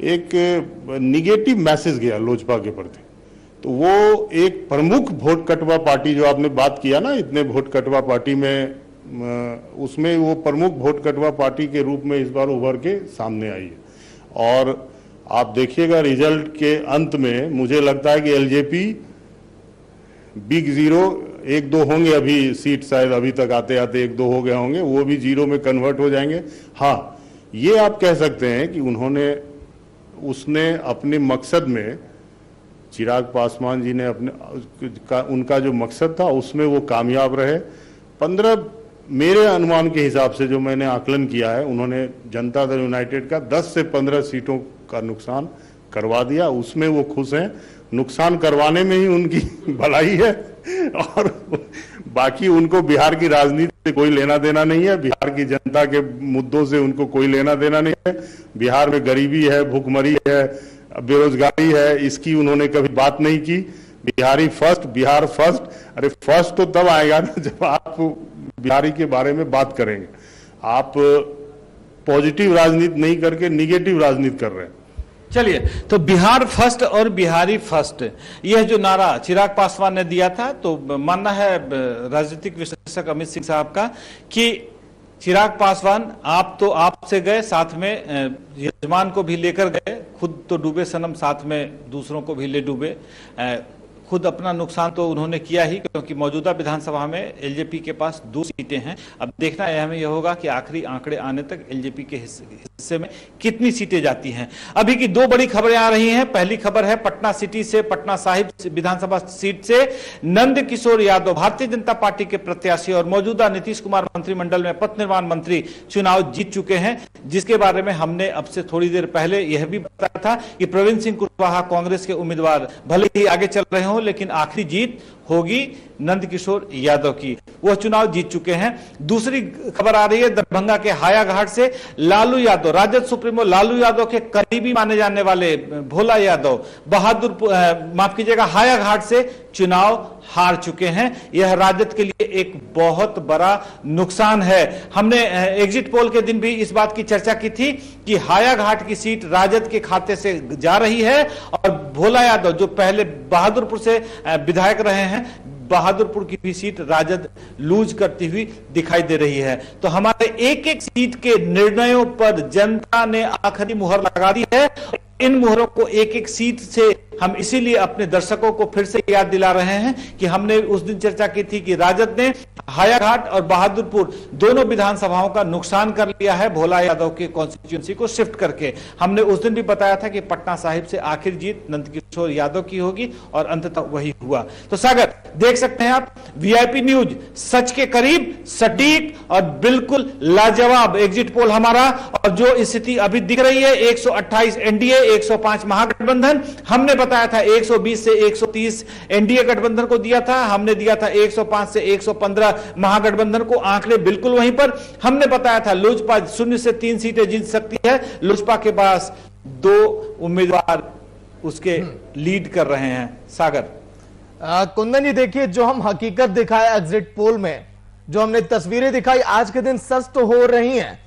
एक निगेटिव मैसेज गया लोजपा के प्रति। तो वो एक प्रमुख वोट कटवा पार्टी जो आपने बात किया ना, इतने वोट कटवा पार्टी में, उसमें वो प्रमुख वोट कटवा पार्टी के रूप में इस बार उभर के सामने आई है। और आप देखिएगा रिजल्ट के अंत में मुझे लगता है कि एलजेपी बिग जीरो, 1-2 होंगे अभी सीट, शायद अभी तक आते आते 1-2 हो गए होंगे, वो भी जीरो में कन्वर्ट हो जाएंगे। हाँ, ये आप कह सकते हैं कि उसने अपने मकसद में, चिराग पासवान जी ने उनका जो मकसद था उसमें वो कामयाब रहे। 15 मेरे अनुमान के हिसाब से जो मैंने आकलन किया है, उन्होंने जनता दल यूनाइटेड का 10 से 15 सीटों का नुकसान करवा दिया। उसमें वो खुश हैं, नुकसान करवाने में ही उनकी भलाई है, और बाकी उनको बिहार की राजनीति से कोई लेना देना नहीं है। बिहार की जनता के मुद्दों से उनको कोई लेना देना नहीं है। बिहार में गरीबी है, भूखमरी है, बेरोजगारी है, इसकी उन्होंने कभी बात नहीं की। Bihari first, Bihar first. अरे फर्स्ट तो तब आएगा ना जब आप बिहारी के बारे में बात करेंगे। आप पॉजिटिव राजनीति नहीं करके निगेटिव राजनीति कर रहे हैं। चलिए, तो बिहार फर्स्ट और बिहारी फर्स्ट, यह जो नारा चिराग पासवान ने दिया था, तो मानना है राजनीतिक विश्लेषक अमित सिंह साहब का कि चिराग पासवान, आप तो आपसे गए, साथ में यजमान को भी लेकर गए, खुद तो डूबे सनम, साथ में दूसरों को भी ले डूबे। खुद अपना नुकसान तो उन्होंने किया ही, क्योंकि मौजूदा विधानसभा में एलजेपी के पास 2 सीटें हैं। अब देखना हमें यह होगा कि आखिरी आंकड़े आने तक एलजेपी के हिस्से में कितनी सीटें जाती हैं। अभी की 2 बड़ी खबरें आ रही हैं। पहली खबर है पटना सिटी से, पटना साहिब विधानसभा सीट से नंद किशोर यादव भारतीय जनता पार्टी के प्रत्याशी और मौजूदा नीतीश कुमार मंत्रिमंडल में पथ निर्माण मंत्री चुनाव जीत चुके हैं, जिसके बारे में हमने अब से थोड़ी देर पहले यह भी बताया था कि प्रवीण सिंह कुशवाहा कांग्रेस के उम्मीदवार भले ही आगे चल रहे हों, लेकिन आखिरी जीत होगी नंद किशोर यादव की, वह चुनाव जीत चुके हैं। दूसरी खबर आ रही है दरभंगा के हायाघाट से, लालू यादव, राजद सुप्रीमो लालू यादव के करीबी माने जाने वाले भोला यादव माफ कीजिएगा हायाघाट से चुनाव हार चुके हैं। यह राजद के लिए एक बहुत बड़ा नुकसान है। हमने एग्जिट पोल के दिन भी इस बात की चर्चा की थी कि हायाघाट की सीट राजद के खाते से जा रही है और भोला यादव जो पहले बहादुरपुर से विधायक रहे हैं, बहादुरपुर की भी सीट राजद लूज करती हुई दिखाई दे रही है। तो हमारे एक एक सीट के निर्णयों पर जनता ने आखिरी मुहर लगा दी है। इन मुहरों को एक एक सीट से हम इसीलिए अपने दर्शकों को फिर से याद दिला रहे हैं कि हमने उस दिन चर्चा की थी कि राजद ने हायाघाट और बहादुरपुर दोनों विधानसभाओं का नुकसान कर लिया है भोला यादव के कॉन्स्टिट्यूंसी को शिफ्ट करके। हमने उस दिन भी बताया था कि पटना साहिब से आखिर जीत नंद किशोर यादव की होगी और अंततः वही हुआ। तो सागर देख सकते हैं आप, वीआईपी न्यूज सच के करीब, सटीक और बिल्कुल लाजवाब एग्जिट पोल हमारा। और जो स्थिति अभी दिख रही है 128 एनडीए 105 महागठबंधन, हमने बताया था 120 से 130 एनडीए गठबंधन को दिया था, हमने दिया था 105 से 115 महागठबंधन को, आंकड़े बिल्कुल वहीं पर। हमने बताया था लोजपा 0 से 3 सीटें जीत सकती है, लोजपा के पास 2 उम्मीदवार उसके लीड कर रहे हैं। सागर कुंदन जी देखिए, जो हम हकीकत दिखाया एग्जिट पोल में, जो हमने तस्वीरें दिखाई आज के दिन सच तो हो रही हैं,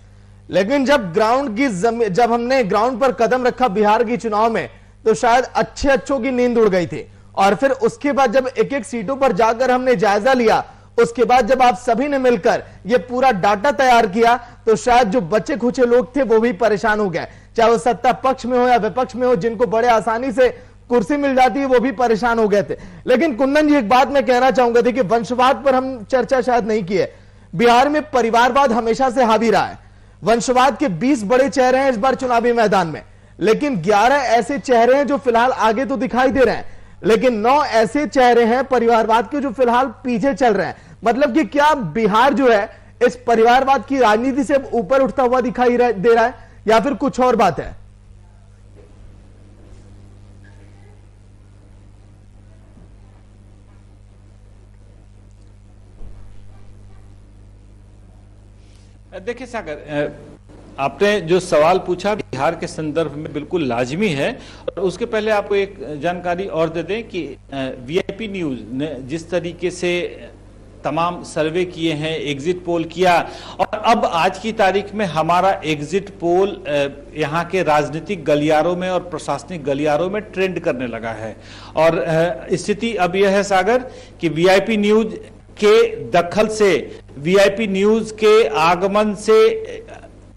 लेकिन जब हमने ग्राउंड पर कदम रखा बिहार की चुनाव में तो शायद अच्छों की नींद उड़ गई थी। और फिर उसके बाद जब एक एक सीटों पर जाकर हमने जायजा लिया, उसके बाद जब आप सभी ने मिलकर ये पूरा डाटा तैयार किया तो शायद जो बचे खुचे लोग थे वो भी परेशान हो गए, चाहे वो सत्ता पक्ष में हो या विपक्ष में हो, जिनको बड़े आसानी से कुर्सी मिल जाती है वो भी परेशान हो गए थे। लेकिन कुंदन जी एक बात मैं कहना चाहूंगा, देखिए वंशवाद पर हम चर्चा शायद नहीं की है, बिहार में परिवारवाद हमेशा से हावी रहा है। वंशवाद के 20 बड़े चेहरे हैं इस बार चुनावी मैदान में, लेकिन 11 ऐसे चेहरे हैं जो फिलहाल आगे तो दिखाई दे रहे हैं, लेकिन 9 ऐसे चेहरे हैं परिवारवाद के जो फिलहाल पीछे चल रहे हैं। मतलब कि क्या बिहार जो है इस परिवारवाद की राजनीति से ऊपर उठता हुआ दिखाई दे रहा है या फिर कुछ और बात है? देखिए सागर, आपने जो सवाल पूछा बिहार के संदर्भ में बिल्कुल लाजमी है। और उसके पहले आपको एक जानकारी और दे दें कि वीआईपी न्यूज ने जिस तरीके से तमाम सर्वे किए हैं, एग्जिट पोल किया, और अब आज की तारीख में हमारा एग्जिट पोल यहाँ के राजनीतिक गलियारों में और प्रशासनिक गलियारों में ट्रेंड करने लगा है। और स्थिति अब यह है सागर कि वीआईपी न्यूज के दखल से, वीआईपी न्यूज के आगमन से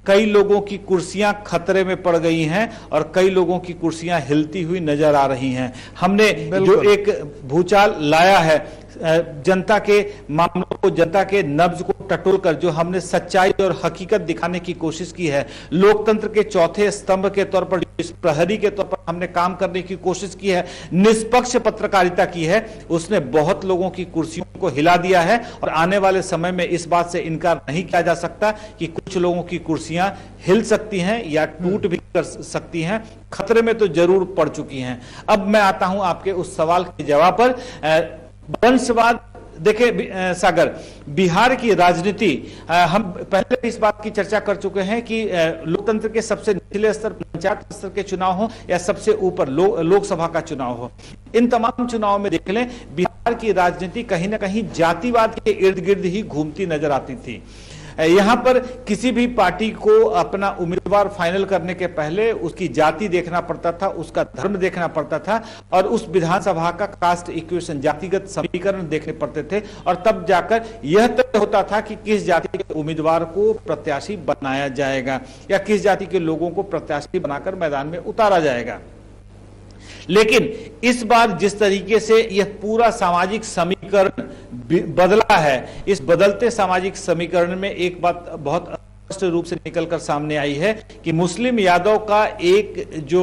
कई लोगों की कुर्सियां खतरे में पड़ गई हैं और कई लोगों की कुर्सियां हिलती हुई नजर आ रही हैं। हमने जो एक भूचाल लाया है जनता के मामलों को, जनता के नब्ज को टटोलकर, जो हमने सच्चाई और हकीकत दिखाने की कोशिश की है, लोकतंत्र के चौथे स्तंभ के तौर पर, इस प्रहरी के तौर पर हमने काम करने की कोशिश की है, निष्पक्ष पत्रकारिता की है, उसने बहुत लोगों की कुर्सियों को हिला दिया है। और आने वाले समय में इस बात से इनकार नहीं किया जा सकता कि कुछ लोगों की कुर्सियां हिल सकती हैं या टूट भी कर सकती हैं, खतरे में तो जरूर पड़ चुकी हैं। अब मैं आता हूं आपके उस सवाल के जवाब पर। वंशवाद, देखिए सागर, बिहार की राजनीति, हम पहले भी इस बात की चर्चा कर चुके हैं कि लोकतंत्र के सबसे निचले स्तर, पंचायत स्तर के चुनाव हो या सबसे ऊपर लोकसभा का चुनाव हो, इन तमाम चुनाव में देख लें बिहार की राजनीति कहीं ना कहीं जातिवाद के इर्द गिर्द ही घूमती नजर आती थी। यहां पर किसी भी पार्टी को अपना उम्मीदवार फाइनल करने के पहले उसकी जाति देखना पड़ता था, उसका धर्म देखना पड़ता था और उस विधानसभा का कास्ट इक्वेशन, जातिगत समीकरण देखने पड़ते थे और तब जाकर यह तय होता था कि किस जाति के उम्मीदवार को प्रत्याशी बनाया जाएगा या किस जाति के लोगों को प्रत्याशी बनाकर मैदान में उतारा जाएगा। लेकिन इस बार जिस तरीके से यह पूरा सामाजिक समीकरण बदला है, इस बदलते सामाजिक समीकरण में एक बात बहुत स्पष्ट रूप से निकलकर सामने आई है कि मुस्लिम यादव का एक जो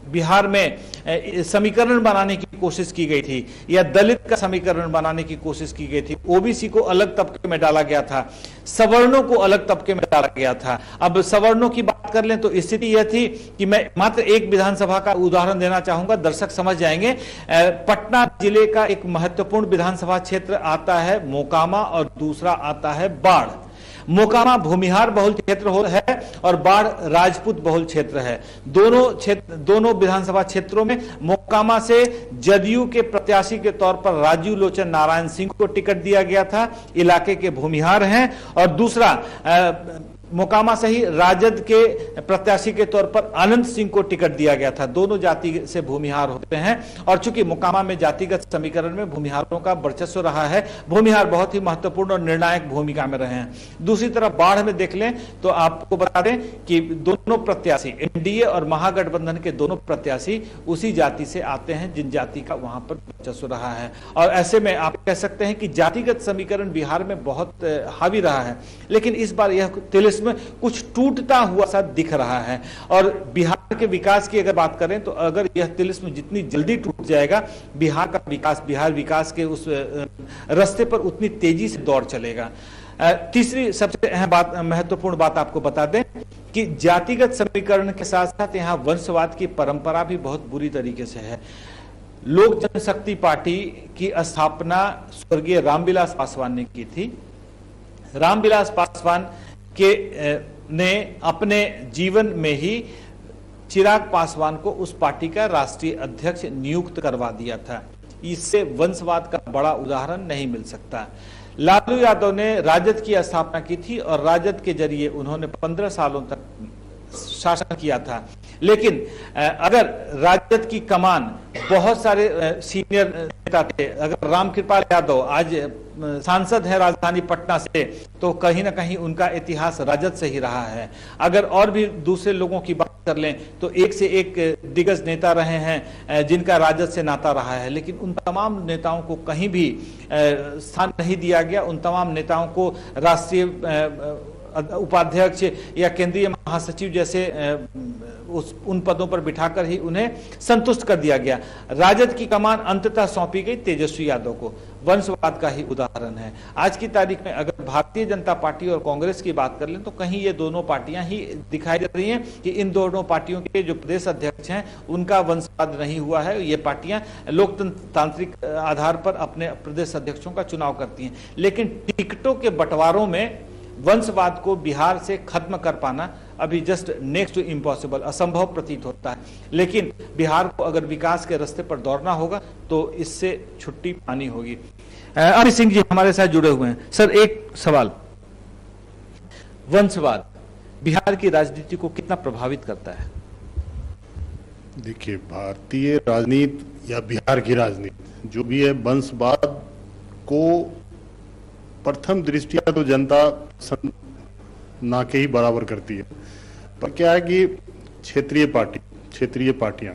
बिहार में समीकरण बनाने की कोशिश की गई थी या दलित का समीकरण बनाने की कोशिश की गई थी, ओबीसी को अलग तबके में डाला गया था, सवर्णों को अलग तबके में डाला गया था। अब सवर्णों की बात कर लें तो स्थिति यह थी कि मैं मात्र एक विधानसभा का उदाहरण देना चाहूंगा, दर्शक समझ जाएंगे। पटना जिले का एक महत्वपूर्ण विधानसभा क्षेत्र आता है मोकामा और दूसरा आता है बाढ़। मोकामा भूमिहार बहुल क्षेत्र है और बाढ़ राजपूत बहुल क्षेत्र है। दोनों विधानसभा क्षेत्रों में मोकामा से जदयू के प्रत्याशी के तौर पर राजीव लोचन नारायण सिंह को टिकट दिया गया था, इलाके के भूमिहार हैं, और दूसरा मोकामा से ही राजद के प्रत्याशी के तौर पर अनंत सिंह को टिकट दिया गया था। दोनों जाति से भूमिहार होते हैं और चूंकि मोकामा में जातिगत समीकरण में भूमिहारों का वर्चस्व रहा है, भूमिहार बहुत ही महत्वपूर्ण और निर्णायक भूमिका में रहे हैं। दूसरी तरफ बाढ़ में देख लें तो आपको बता दें कि दोनों प्रत्याशी, एनडीए और महागठबंधन के दोनों प्रत्याशी उसी जाति से आते हैं जिन जाति का वहां पर वर्चस्व रहा है। और ऐसे में आप कह सकते हैं कि जातिगत समीकरण बिहार में बहुत हावी रहा है, लेकिन इस बार यह तिलिस्म में कुछ टूटता हुआ सा दिख रहा है। और बिहार के विकास की अगर बात करें तो अगर यह तिलिस्म जितनी जल्दी टूट जाएगा, बिहार का विकास, बिहार विकास के उस रास्ते पर उतनी तेजी से दौड़ चलेगा। तीसरी सबसे अहम बात, महत्वपूर्ण बात आपको बता दें कि जातिगत समीकरण के साथ साथ यहां वंशवाद की परंपरा भी बहुत बुरी तरीके से है। लोक जनशक्ति पार्टी की स्थापना स्वर्गीय रामविलास पासवान ने की थी। रामविलास पासवान ने अपने जीवन में ही चिराग पासवान को उस पार्टी का राष्ट्रीय अध्यक्ष नियुक्त करवा दिया था। इससे वंशवाद का बड़ा उदाहरण नहीं मिल सकता। लालू यादव ने राजद की स्थापना की थी और राजद के जरिए उन्होंने 15 सालों तक शासन किया था। लेकिन अगर राजद की कमान, बहुत सारे सीनियर नेता थे, अगर रामकृपाल यादव आज सांसद है राजधानी पटना से, तो कहीं ना कहीं उनका इतिहास राजद से ही रहा है। अगर और भी दूसरे लोगों की बात कर लें तो एक से एक दिग्गज नेता रहे हैं जिनका राजद से नाता रहा है, लेकिन उन तमाम नेताओं को कहीं भी स्थान नहीं दिया गया। उन तमाम नेताओं को राष्ट्रीय उपाध्यक्ष या केंद्रीय महासचिव जैसे उन पदों पर बिठाकर ही उन्हें संतुष्ट कर दिया गया। राजद की कमान अंततः सौंपी गई तेजस्वी यादव को। वंशवाद का ही उदाहरण है। आज की तारीख में अगर भारतीय जनता पार्टी और कांग्रेस की बात कर लें तो कहीं ये दोनों पार्टियां ही दिखाई दे रही हैं कि इन दोनों पार्टियों के जो प्रदेश अध्यक्ष हैं उनका वंशवाद नहीं हुआ है। ये पार्टियां लोकतांत्रिक आधार पर अपने प्रदेश अध्यक्षों का चुनाव करती हैं, लेकिन टिकटों के बंटवारों में वंशवाद को बिहार से खत्म कर पाना अभी जस्ट नेक्स्ट टू इम्पॉसिबल, असंभव प्रतीत होता है। लेकिन बिहार को अगर विकास के रास्ते पर दौड़ना होगा तो इससे छुट्टी पानी होगी। अमित सिंह जी हमारे साथ जुड़े हुए हैं। सर, एक सवाल, वंशवाद बिहार की राजनीति को कितना प्रभावित करता है? देखिए, भारतीय राजनीति या बिहार की राजनीति जो भी है, वंशवाद को प्रथम दृष्टिया तो जनता ना के ही बराबर करती है, पर क्या है कि क्षेत्रीय पार्टियां,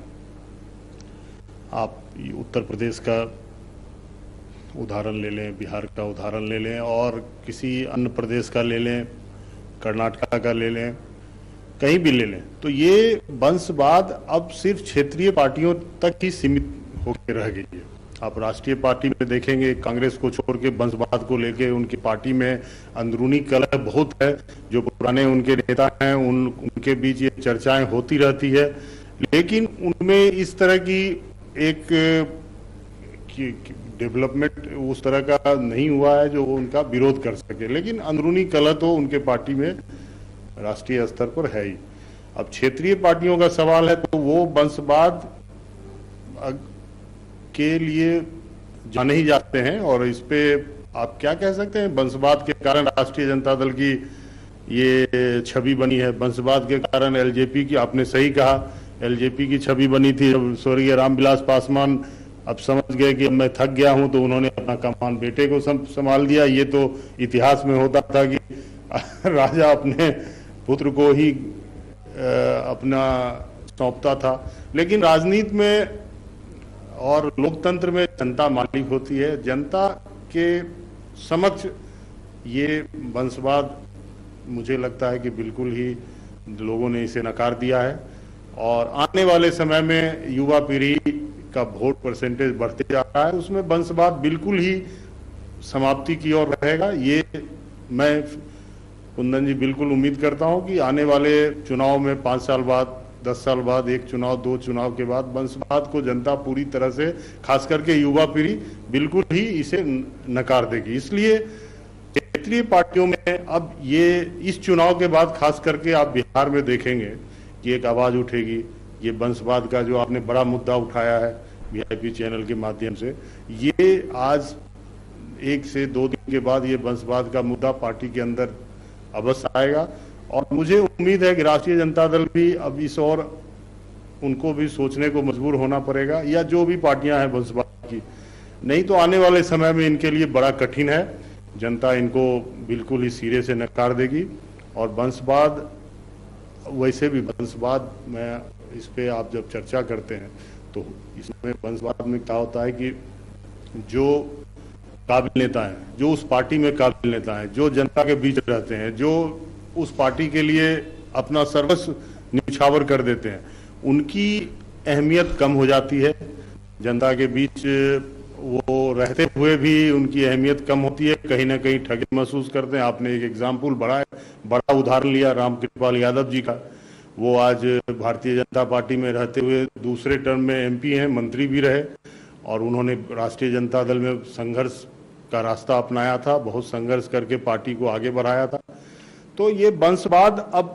आप उत्तर प्रदेश का उदाहरण ले लें, बिहार का उदाहरण ले लें और किसी अन्य प्रदेश का ले लें, कर्नाटक का ले लें, कहीं भी ले लें, तो ये वंशवाद अब सिर्फ क्षेत्रीय पार्टियों तक ही सीमित होकर रह गई है। आप राष्ट्रीय पार्टी में देखेंगे, कांग्रेस को छोड़ के वंशवाद को लेके उनकी पार्टी में अंदरूनी कलह बहुत है। जो पुराने उनके नेता हैं उनके बीच ये चर्चाएं होती रहती है, लेकिन उनमें इस तरह की एक डेवलपमेंट उस तरह का नहीं हुआ है जो उनका विरोध कर सके। लेकिन अंदरूनी कलह तो उनके पार्टी में राष्ट्रीय स्तर पर है ही। अब क्षेत्रीय पार्टियों का सवाल है तो वो वंशवाद के लिए जाने ही जाते हैं और इस पे आप क्या कह सकते हैं, वंशवाद के कारण राष्ट्रीय जनता दल की ये छवि बनी है, वंशवाद के कारण एलजेपी की, आपने सही कहा, एलजेपी की छवि बनी थी। जब स्वर्गीय रामविलास पासवान अब समझ गए कि अब मैं थक गया हूं, तो उन्होंने अपना कमान बेटे को संभाल दिया। ये तो इतिहास में होता था कि राजा अपने पुत्र को ही अपना सौंपता था। लेकिन राजनीति में और लोकतंत्र में जनता मालिक होती है। जनता के समक्ष ये वंशवाद मुझे लगता है कि बिल्कुल ही लोगों ने इसे नकार दिया है, और आने वाले समय में युवा पीढ़ी का वोट परसेंटेज बढ़ते जा रहा है, उसमें वंशवाद बिल्कुल ही समाप्ति की ओर रहेगा। ये मैं कुंदन जी बिल्कुल उम्मीद करता हूं कि आने वाले चुनाव में 5 साल बाद, 10 साल बाद, एक चुनाव, 2 चुनाव के बाद वंशवाद को जनता पूरी तरह से, खास करके युवा पीढ़ी, बिल्कुल ही इसे नकार देगी। इसलिए क्षेत्रीय पार्टियों में अब ये इस चुनाव के बाद खास करके आप बिहार में देखेंगे कि एक आवाज उठेगी। ये वंशवाद का जो आपने बड़ा मुद्दा उठाया है वीआईपी चैनल के माध्यम से, ये आज 1 से 2 दिन के बाद ये वंशवाद का मुद्दा पार्टी के अंदर अवश्य आएगा। और मुझे उम्मीद है कि राष्ट्रीय जनता दल भी अब इस और उनको भी सोचने को मजबूर होना पड़ेगा, या जो भी पार्टियां हैं वंशवाद की, नहीं तो आने वाले समय में इनके लिए बड़ा कठिन है। जनता इनको बिल्कुल ही सिरे से नकार देगी। और वंशवाद, वैसे भी वंशवाद में इस पे आप जब चर्चा करते हैं तो इसमें वंशवाद में क्या होता है कि जो काबिल नेता हैं, जो उस पार्टी में काबिल नेता हैं, जो जनता के बीच रहते हैं, जो उस पार्टी के लिए अपना सर्वस्व न्यौछावर कर देते हैं, उनकी अहमियत कम हो जाती है। जनता के बीच वो रहते हुए भी उनकी अहमियत कम होती है, कहीं ना कहीं ठगे महसूस करते हैं। आपने एक एग्जाम्पल, बड़ा उदाहरण लिया रामकृपाल यादव जी का। वो आज भारतीय जनता पार्टी में रहते हुए दूसरे टर्म में एमपी हैं, मंत्री भी रहे, और उन्होंने राष्ट्रीय जनता दल में संघर्ष का रास्ता अपनाया था, बहुत संघर्ष करके पार्टी को आगे बढ़ाया था। तो ये वंशवाद, अब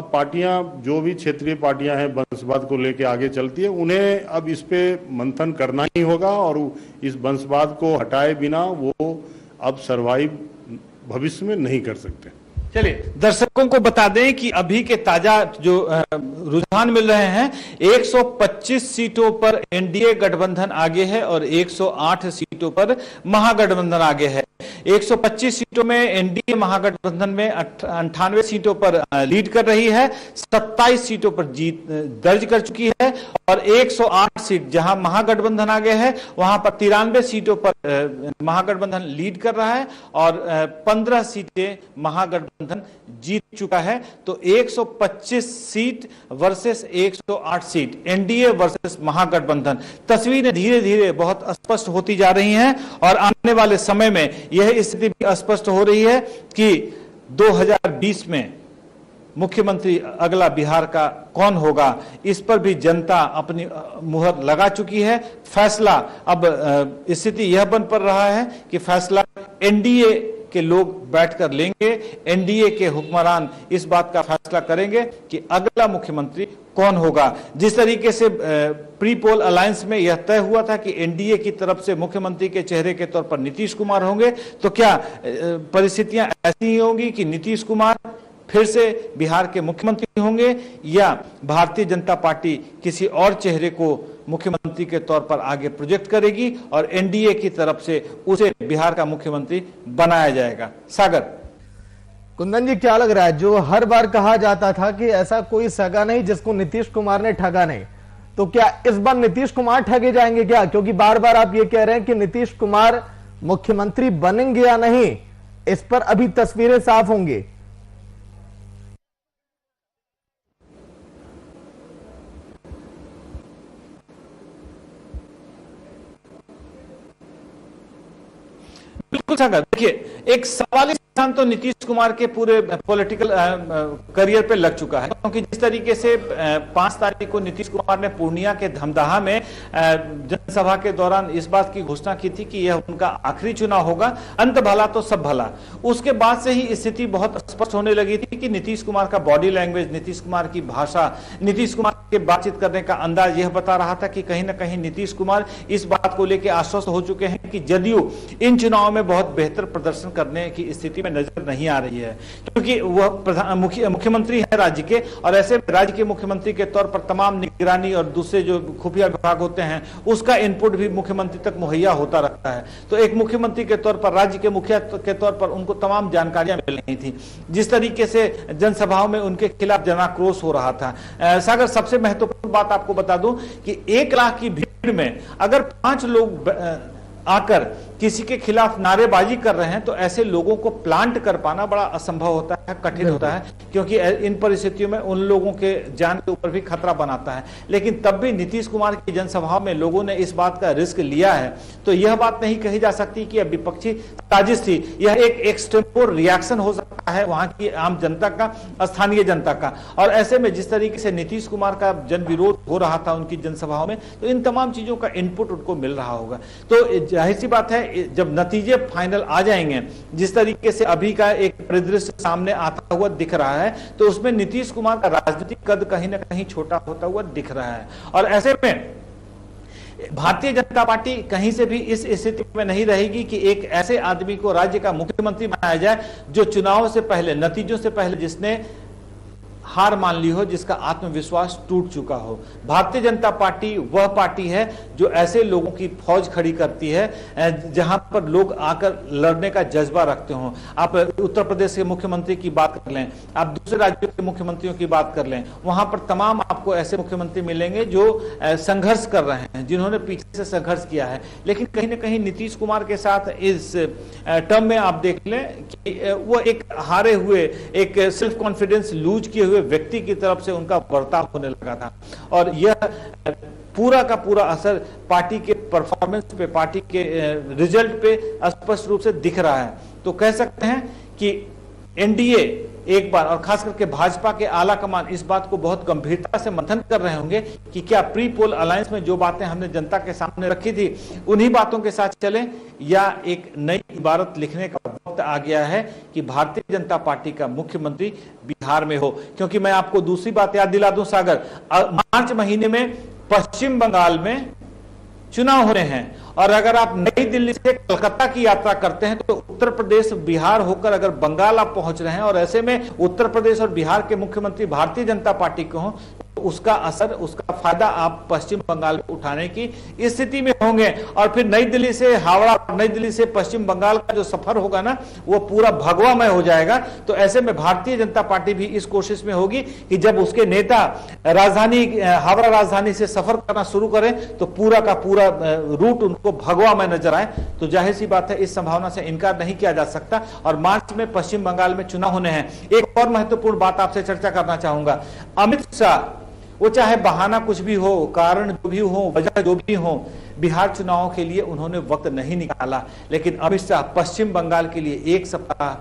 पार्टियां, जो भी क्षेत्रीय पार्टियां हैं वंशवाद को लेके आगे चलती है, उन्हें अब इस पे मंथन करना ही होगा, और इस वंशवाद को हटाए बिना वो अब सरवाइव भविष्य में नहीं कर सकते। चलिए दर्शकों को बता दें कि अभी के ताजा जो रुझान मिल रहे हैं, 125 सीटों पर एनडीए गठबंधन आगे है और 108 सीटों पर महागठबंधन आगे है। 125 सीटों में एनडीए महागठबंधन में 98 सीटों पर लीड कर रही है, 27 सीटों पर जीत दर्ज कर चुकी है, और 108 सीट जहां महागठबंधन आगे है वहां पर 93 सीटों पर महागठबंधन लीड कर रहा है, और 15 सीटें महागठबंधन जीत चुका है। तो 125 seat versus 108 seat, NDA versus Mahagathbandhan. तस्वीरें धीरे धीरे बहुत स्पष्ट होती जा रही हैं, और आने वाले समय में यह स्थिति भी स्पष्ट हो रही है कि 2020 में मुख्यमंत्री अगला बिहार का कौन होगा, इस पर भी जनता अपनी मुहर लगा चुकी है। फैसला अब स्थिति यह बन पड़ रहा है कि फैसला एनडीए के लोग बैठकर लेंगे, एनडीए के हुक्मरान इस बात का फैसला करेंगे कि अगला मुख्यमंत्री कौन होगा। जिस तरीके से प्री पोल अलायंस में यह तय हुआ था कि एनडीए की तरफ से मुख्यमंत्री के चेहरे के तौर पर नीतीश कुमार होंगे, तो क्या परिस्थितियां ऐसी ही होंगी कि नीतीश कुमार फिर से बिहार के मुख्यमंत्री होंगे, या भारतीय जनता पार्टी किसी और चेहरे को मुख्यमंत्री के तौर पर आगे प्रोजेक्ट करेगी और एनडीए की तरफ से उसे बिहार का मुख्यमंत्री बनाया जाएगा? सागर, कुंदन जी क्या लग रहा है, जो हर बार कहा जाता था कि ऐसा कोई सगा नहीं जिसको नीतीश कुमार ने ठगा नहीं, तो क्या इस बार नीतीश कुमार ठगे जाएंगे क्या? क्योंकि बार बार आप ये कह रहे हैं कि नीतीश कुमार मुख्यमंत्री बनेंगे या नहीं, इस पर अभी तस्वीरें साफ होंगी। बिल्कुल सागर, देखिए एक सवाल निशान तो नीतीश कुमार के पूरे पॉलिटिकल करियर पे लग चुका है, क्योंकि जिस तरीके से 5 तारीख को नीतीश कुमार ने पूर्णिया के धमदाहा में जनसभा के दौरान इस बात की घोषणा की थी कि यह उनका आखिरी चुनाव होगा, अंत भला तो सब भला। उसके बाद से ही स्थिति बहुत स्पष्ट होने लगी थी कि नीतीश कुमार का बॉडी लैंग्वेज, नीतीश कुमार की भाषा, नीतीश कुमार के बातचीत करने का अंदाज यह बता रहा था कि कहीं ना कहीं नीतीश कुमार इस बात को लेकर आश्वस्त हो चुके हैं कि जदयू इन चुनाव में बहुत बेहतर प्रदर्शन करने की स्थिति में नजर नहीं आ रही है, क्योंकि वह मुख्यमंत्री है राज्य के, और ऐसे राज्य के मुख्यमंत्री के तौर पर तमाम निगरानी और दूसरे जो खुफिया विभाग होते हैं उसका इनपुट भी मुख्यमंत्री तक मुहैया होता रहता है। तो एक मुख्यमंत्री के तौर पर, राज्य के मुखिया के तौर पर उनको तमाम जानकारियां मिल रही थी। जिस तरीके से जनसभाओं में उनके खिलाफ जनाक्रोश हो रहा था, सागर सबसे महत्वपूर्ण बात आपको बता दूं कि 1 लाख की भीड़ में अगर 5 लोग आकर किसी के खिलाफ नारेबाजी कर रहे हैं तो ऐसे लोगों को प्लांट कर पाना बड़ा असंभव होता है, कठिन होता है, क्योंकि इन परिस्थितियों में उन लोगों के जान के ऊपर भी खतरा बनाता है। लेकिन तब भी नीतीश कुमार की जनसभा में लोगों ने इस बात का रिस्क लिया है, तो यह बात नहीं कही जा सकती कि यह विपक्षी साजिश थी। यह एक एक्सट्रीम रिएक्शन हो सकता है वहां की आम जनता का, स्थानीय जनता का। और ऐसे में जिस तरीके से नीतीश कुमार का जन विरोध हो रहा था उनकी जनसभाओं में, तो इन तमाम चीजों का इनपुट उनको मिल रहा होगा। तो जाहिर सी बात है जब नतीजे फाइनल आ जाएंगे, जिस तरीके से अभी का एक परिदृश्य सामने आता हुआ दिख रहा है, तो उसमें नीतीश कुमार का राजनीतिक कद कहीं ना कहीं छोटा होता हुआ दिख रहा है। और ऐसे में भारतीय जनता पार्टी कहीं से भी इस स्थिति में नहीं रहेगी कि एक ऐसे आदमी को राज्य का मुख्यमंत्री बनाया जाए जो चुनाव से पहले, नतीजों से पहले जिसने हार मान ली हो, जिसका आत्मविश्वास टूट चुका हो। भारतीय जनता पार्टी वह पार्टी है जो ऐसे लोगों की फौज खड़ी करती है जहां पर लोग आकर लड़ने का जज्बा रखते हो। आप उत्तर प्रदेश के मुख्यमंत्री की बात कर लें, आप दूसरे राज्यों के मुख्यमंत्रियों की बात कर लें, वहां पर तमाम आपको ऐसे मुख्यमंत्री मिलेंगे जो संघर्ष कर रहे हैं, जिन्होंने पीछे से संघर्ष किया है। लेकिन कहीं ना कहीं नीतीश कुमार के साथ इस टर्म में आप देख लें कि वो एक हारे हुए, एक सेल्फ कॉन्फिडेंस लूज किए हुए व्यक्ति की तरफ से उनका बर्ताव होने लगा था। और यह पूरा का पूरा असर पार्टी के परफॉर्मेंस पे, पार्टी के रिजल्ट पे स्पष्ट रूप से दिख रहा है। तो कह सकते हैं कि एनडीए एक बार, और खास करके भाजपा के आला कमान इस बात को बहुत गंभीरता से मंथन कर रहे होंगे कि क्या प्री पोल अलायंस में जो बातें हमने जनता के सामने रखी थी उन्हीं बातों के साथ चलें, या एक नई इबारत लिखने का वक्त आ गया है कि भारतीय जनता पार्टी का मुख्यमंत्री बिहार में हो। क्योंकि मैं आपको दूसरी बात याद दिला दूं सागर, मार्च महीने में पश्चिम बंगाल में चुनाव हो रहे हैं, और अगर आप नई दिल्ली से कलकत्ता की यात्रा करते हैं तो उत्तर प्रदेश बिहार होकर अगर बंगाल आप पहुंच रहे हैं, और ऐसे में उत्तर प्रदेश और बिहार के मुख्यमंत्री भारतीय जनता पार्टी के हों, तो उसका असर, उसका फायदा आप पश्चिम बंगाल में उठाने की स्थिति में होंगे। और फिर नई दिल्ली से हावड़ा, नई दिल्ली से पश्चिम बंगाल का जो सफर होगा ना, वो पूरा भगवामय हो जाएगा। तो ऐसे में भारतीय जनता पार्टी भी इस कोशिश में होगी कि जब उसके नेता राजधानी, हावड़ा राजधानी से सफर करना शुरू करें तो पूरा का पूरा रूट उनको भगवामय नजर आए। तो जाहिर सी बात है, इस संभावना से इनकार नहीं किया जा सकता। और मार्च में पश्चिम बंगाल में चुनाव होने हैं। एक और महत्वपूर्ण बात आपसे चर्चा करना चाहूंगा, अमित शाह, वो चाहे बहाना कुछ भी हो, कारण जो भी हो, वजह जो भी हो, बिहार चुनाव के लिए उन्होंने वक्त नहीं निकाला। लेकिन अमित शाह पश्चिम बंगाल के लिए 1 सप्ताह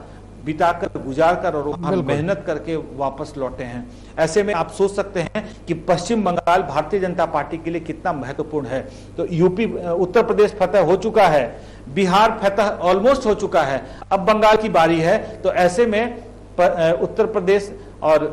बिताकर, गुजारकर और वहां मेहनत करके वापस लौटे हैं। ऐसे में आप सोच सकते हैं कि पश्चिम बंगाल भारतीय जनता पार्टी के लिए कितना महत्वपूर्ण है। तो यूपी, उत्तर प्रदेश फतह हो चुका है, बिहार फतह ऑलमोस्ट हो चुका है, अब बंगाल की बारी है। तो ऐसे में उत्तर प्रदेश और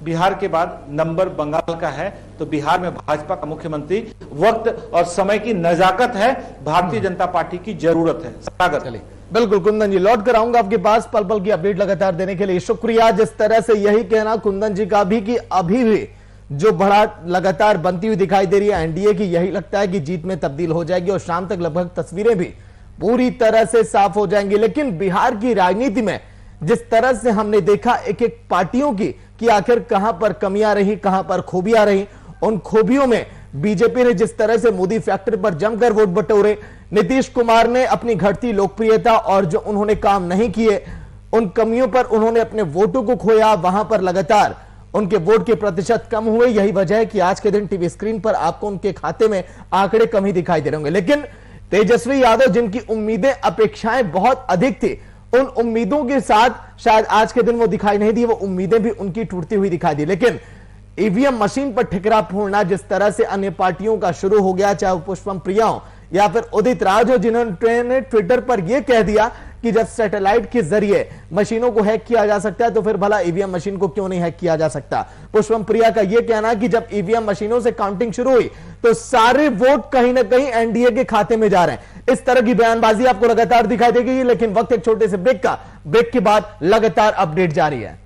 बिहार के बाद नंबर बंगाल का है। तो बिहार में भाजपा का मुख्यमंत्री, वक्त और समय की नजाकत है, भारतीय जनता पार्टी की जरूरत है। सागर, चलिए बिल्कुल कुंदन जी, लौट कर आऊंगा आपके पास पल पल की अपडेट लगातार देने के लिए। शुक्रिया। जिस तरह से यही कहना कुंदन जी का भी कि अभी भी जो बढ़त लगातार बनती हुई दिखाई दे रही है एनडीए की, यही लगता है कि जीत में तब्दील हो जाएगी और शाम तक लगभग तस्वीरें भी पूरी तरह से साफ हो जाएंगी। लेकिन बिहार की राजनीति में जिस तरह से हमने देखा एक एक पार्टियों की कि आखिर कहां पर कमियां रही, कहां पर खूबियां रही, उन खूबियों में बीजेपी ने जिस तरह से मोदी फैक्टर पर जमकर वोट बटोरे, नीतीश कुमार ने अपनी घटती लोकप्रियता और जो उन्होंने काम नहीं किए, उन कमियों पर उन्होंने अपने वोटों को खोया, वहां पर लगातार उनके वोट के प्रतिशत कम हुए। यही वजह है कि आज के दिन टीवी स्क्रीन पर आपको उनके खाते में आंकड़े कम ही दिखाई दे रहे होंगे। लेकिन तेजस्वी यादव, जिनकी उम्मीदें, अपेक्षाएं बहुत अधिक थी, उन उम्मीदों के साथ शायद आज के दिन वो दिखाई नहीं दी, वो उम्मीदें भी उनकी टूटती हुई दिखाई दी। लेकिन ईवीएम मशीन पर ठिकरा फोड़ना जिस तरह से अन्य पार्टियों का शुरू हो गया, चाहे वो पुष्पम प्रिया हो या फिर उदित राज हो, जिन्होंने ट्विटर पर यह कह दिया कि जब सैटेलाइट के जरिए मशीनों को हैक किया जा सकता है तो फिर भला ईवीएम मशीन को क्यों नहीं हैक किया जा सकता। पुष्पम प्रिया का यह कहना कि जब ईवीएम मशीनों से काउंटिंग शुरू हुई तो सारे वोट कहीं ना कहीं एनडीए के खाते में जा रहे हैं। इस तरह की बयानबाजी आपको लगातार दिखाई देगी, लेकिन वक्त एक छोटे से ब्रेक के बाद लगातार अपडेट जारी है।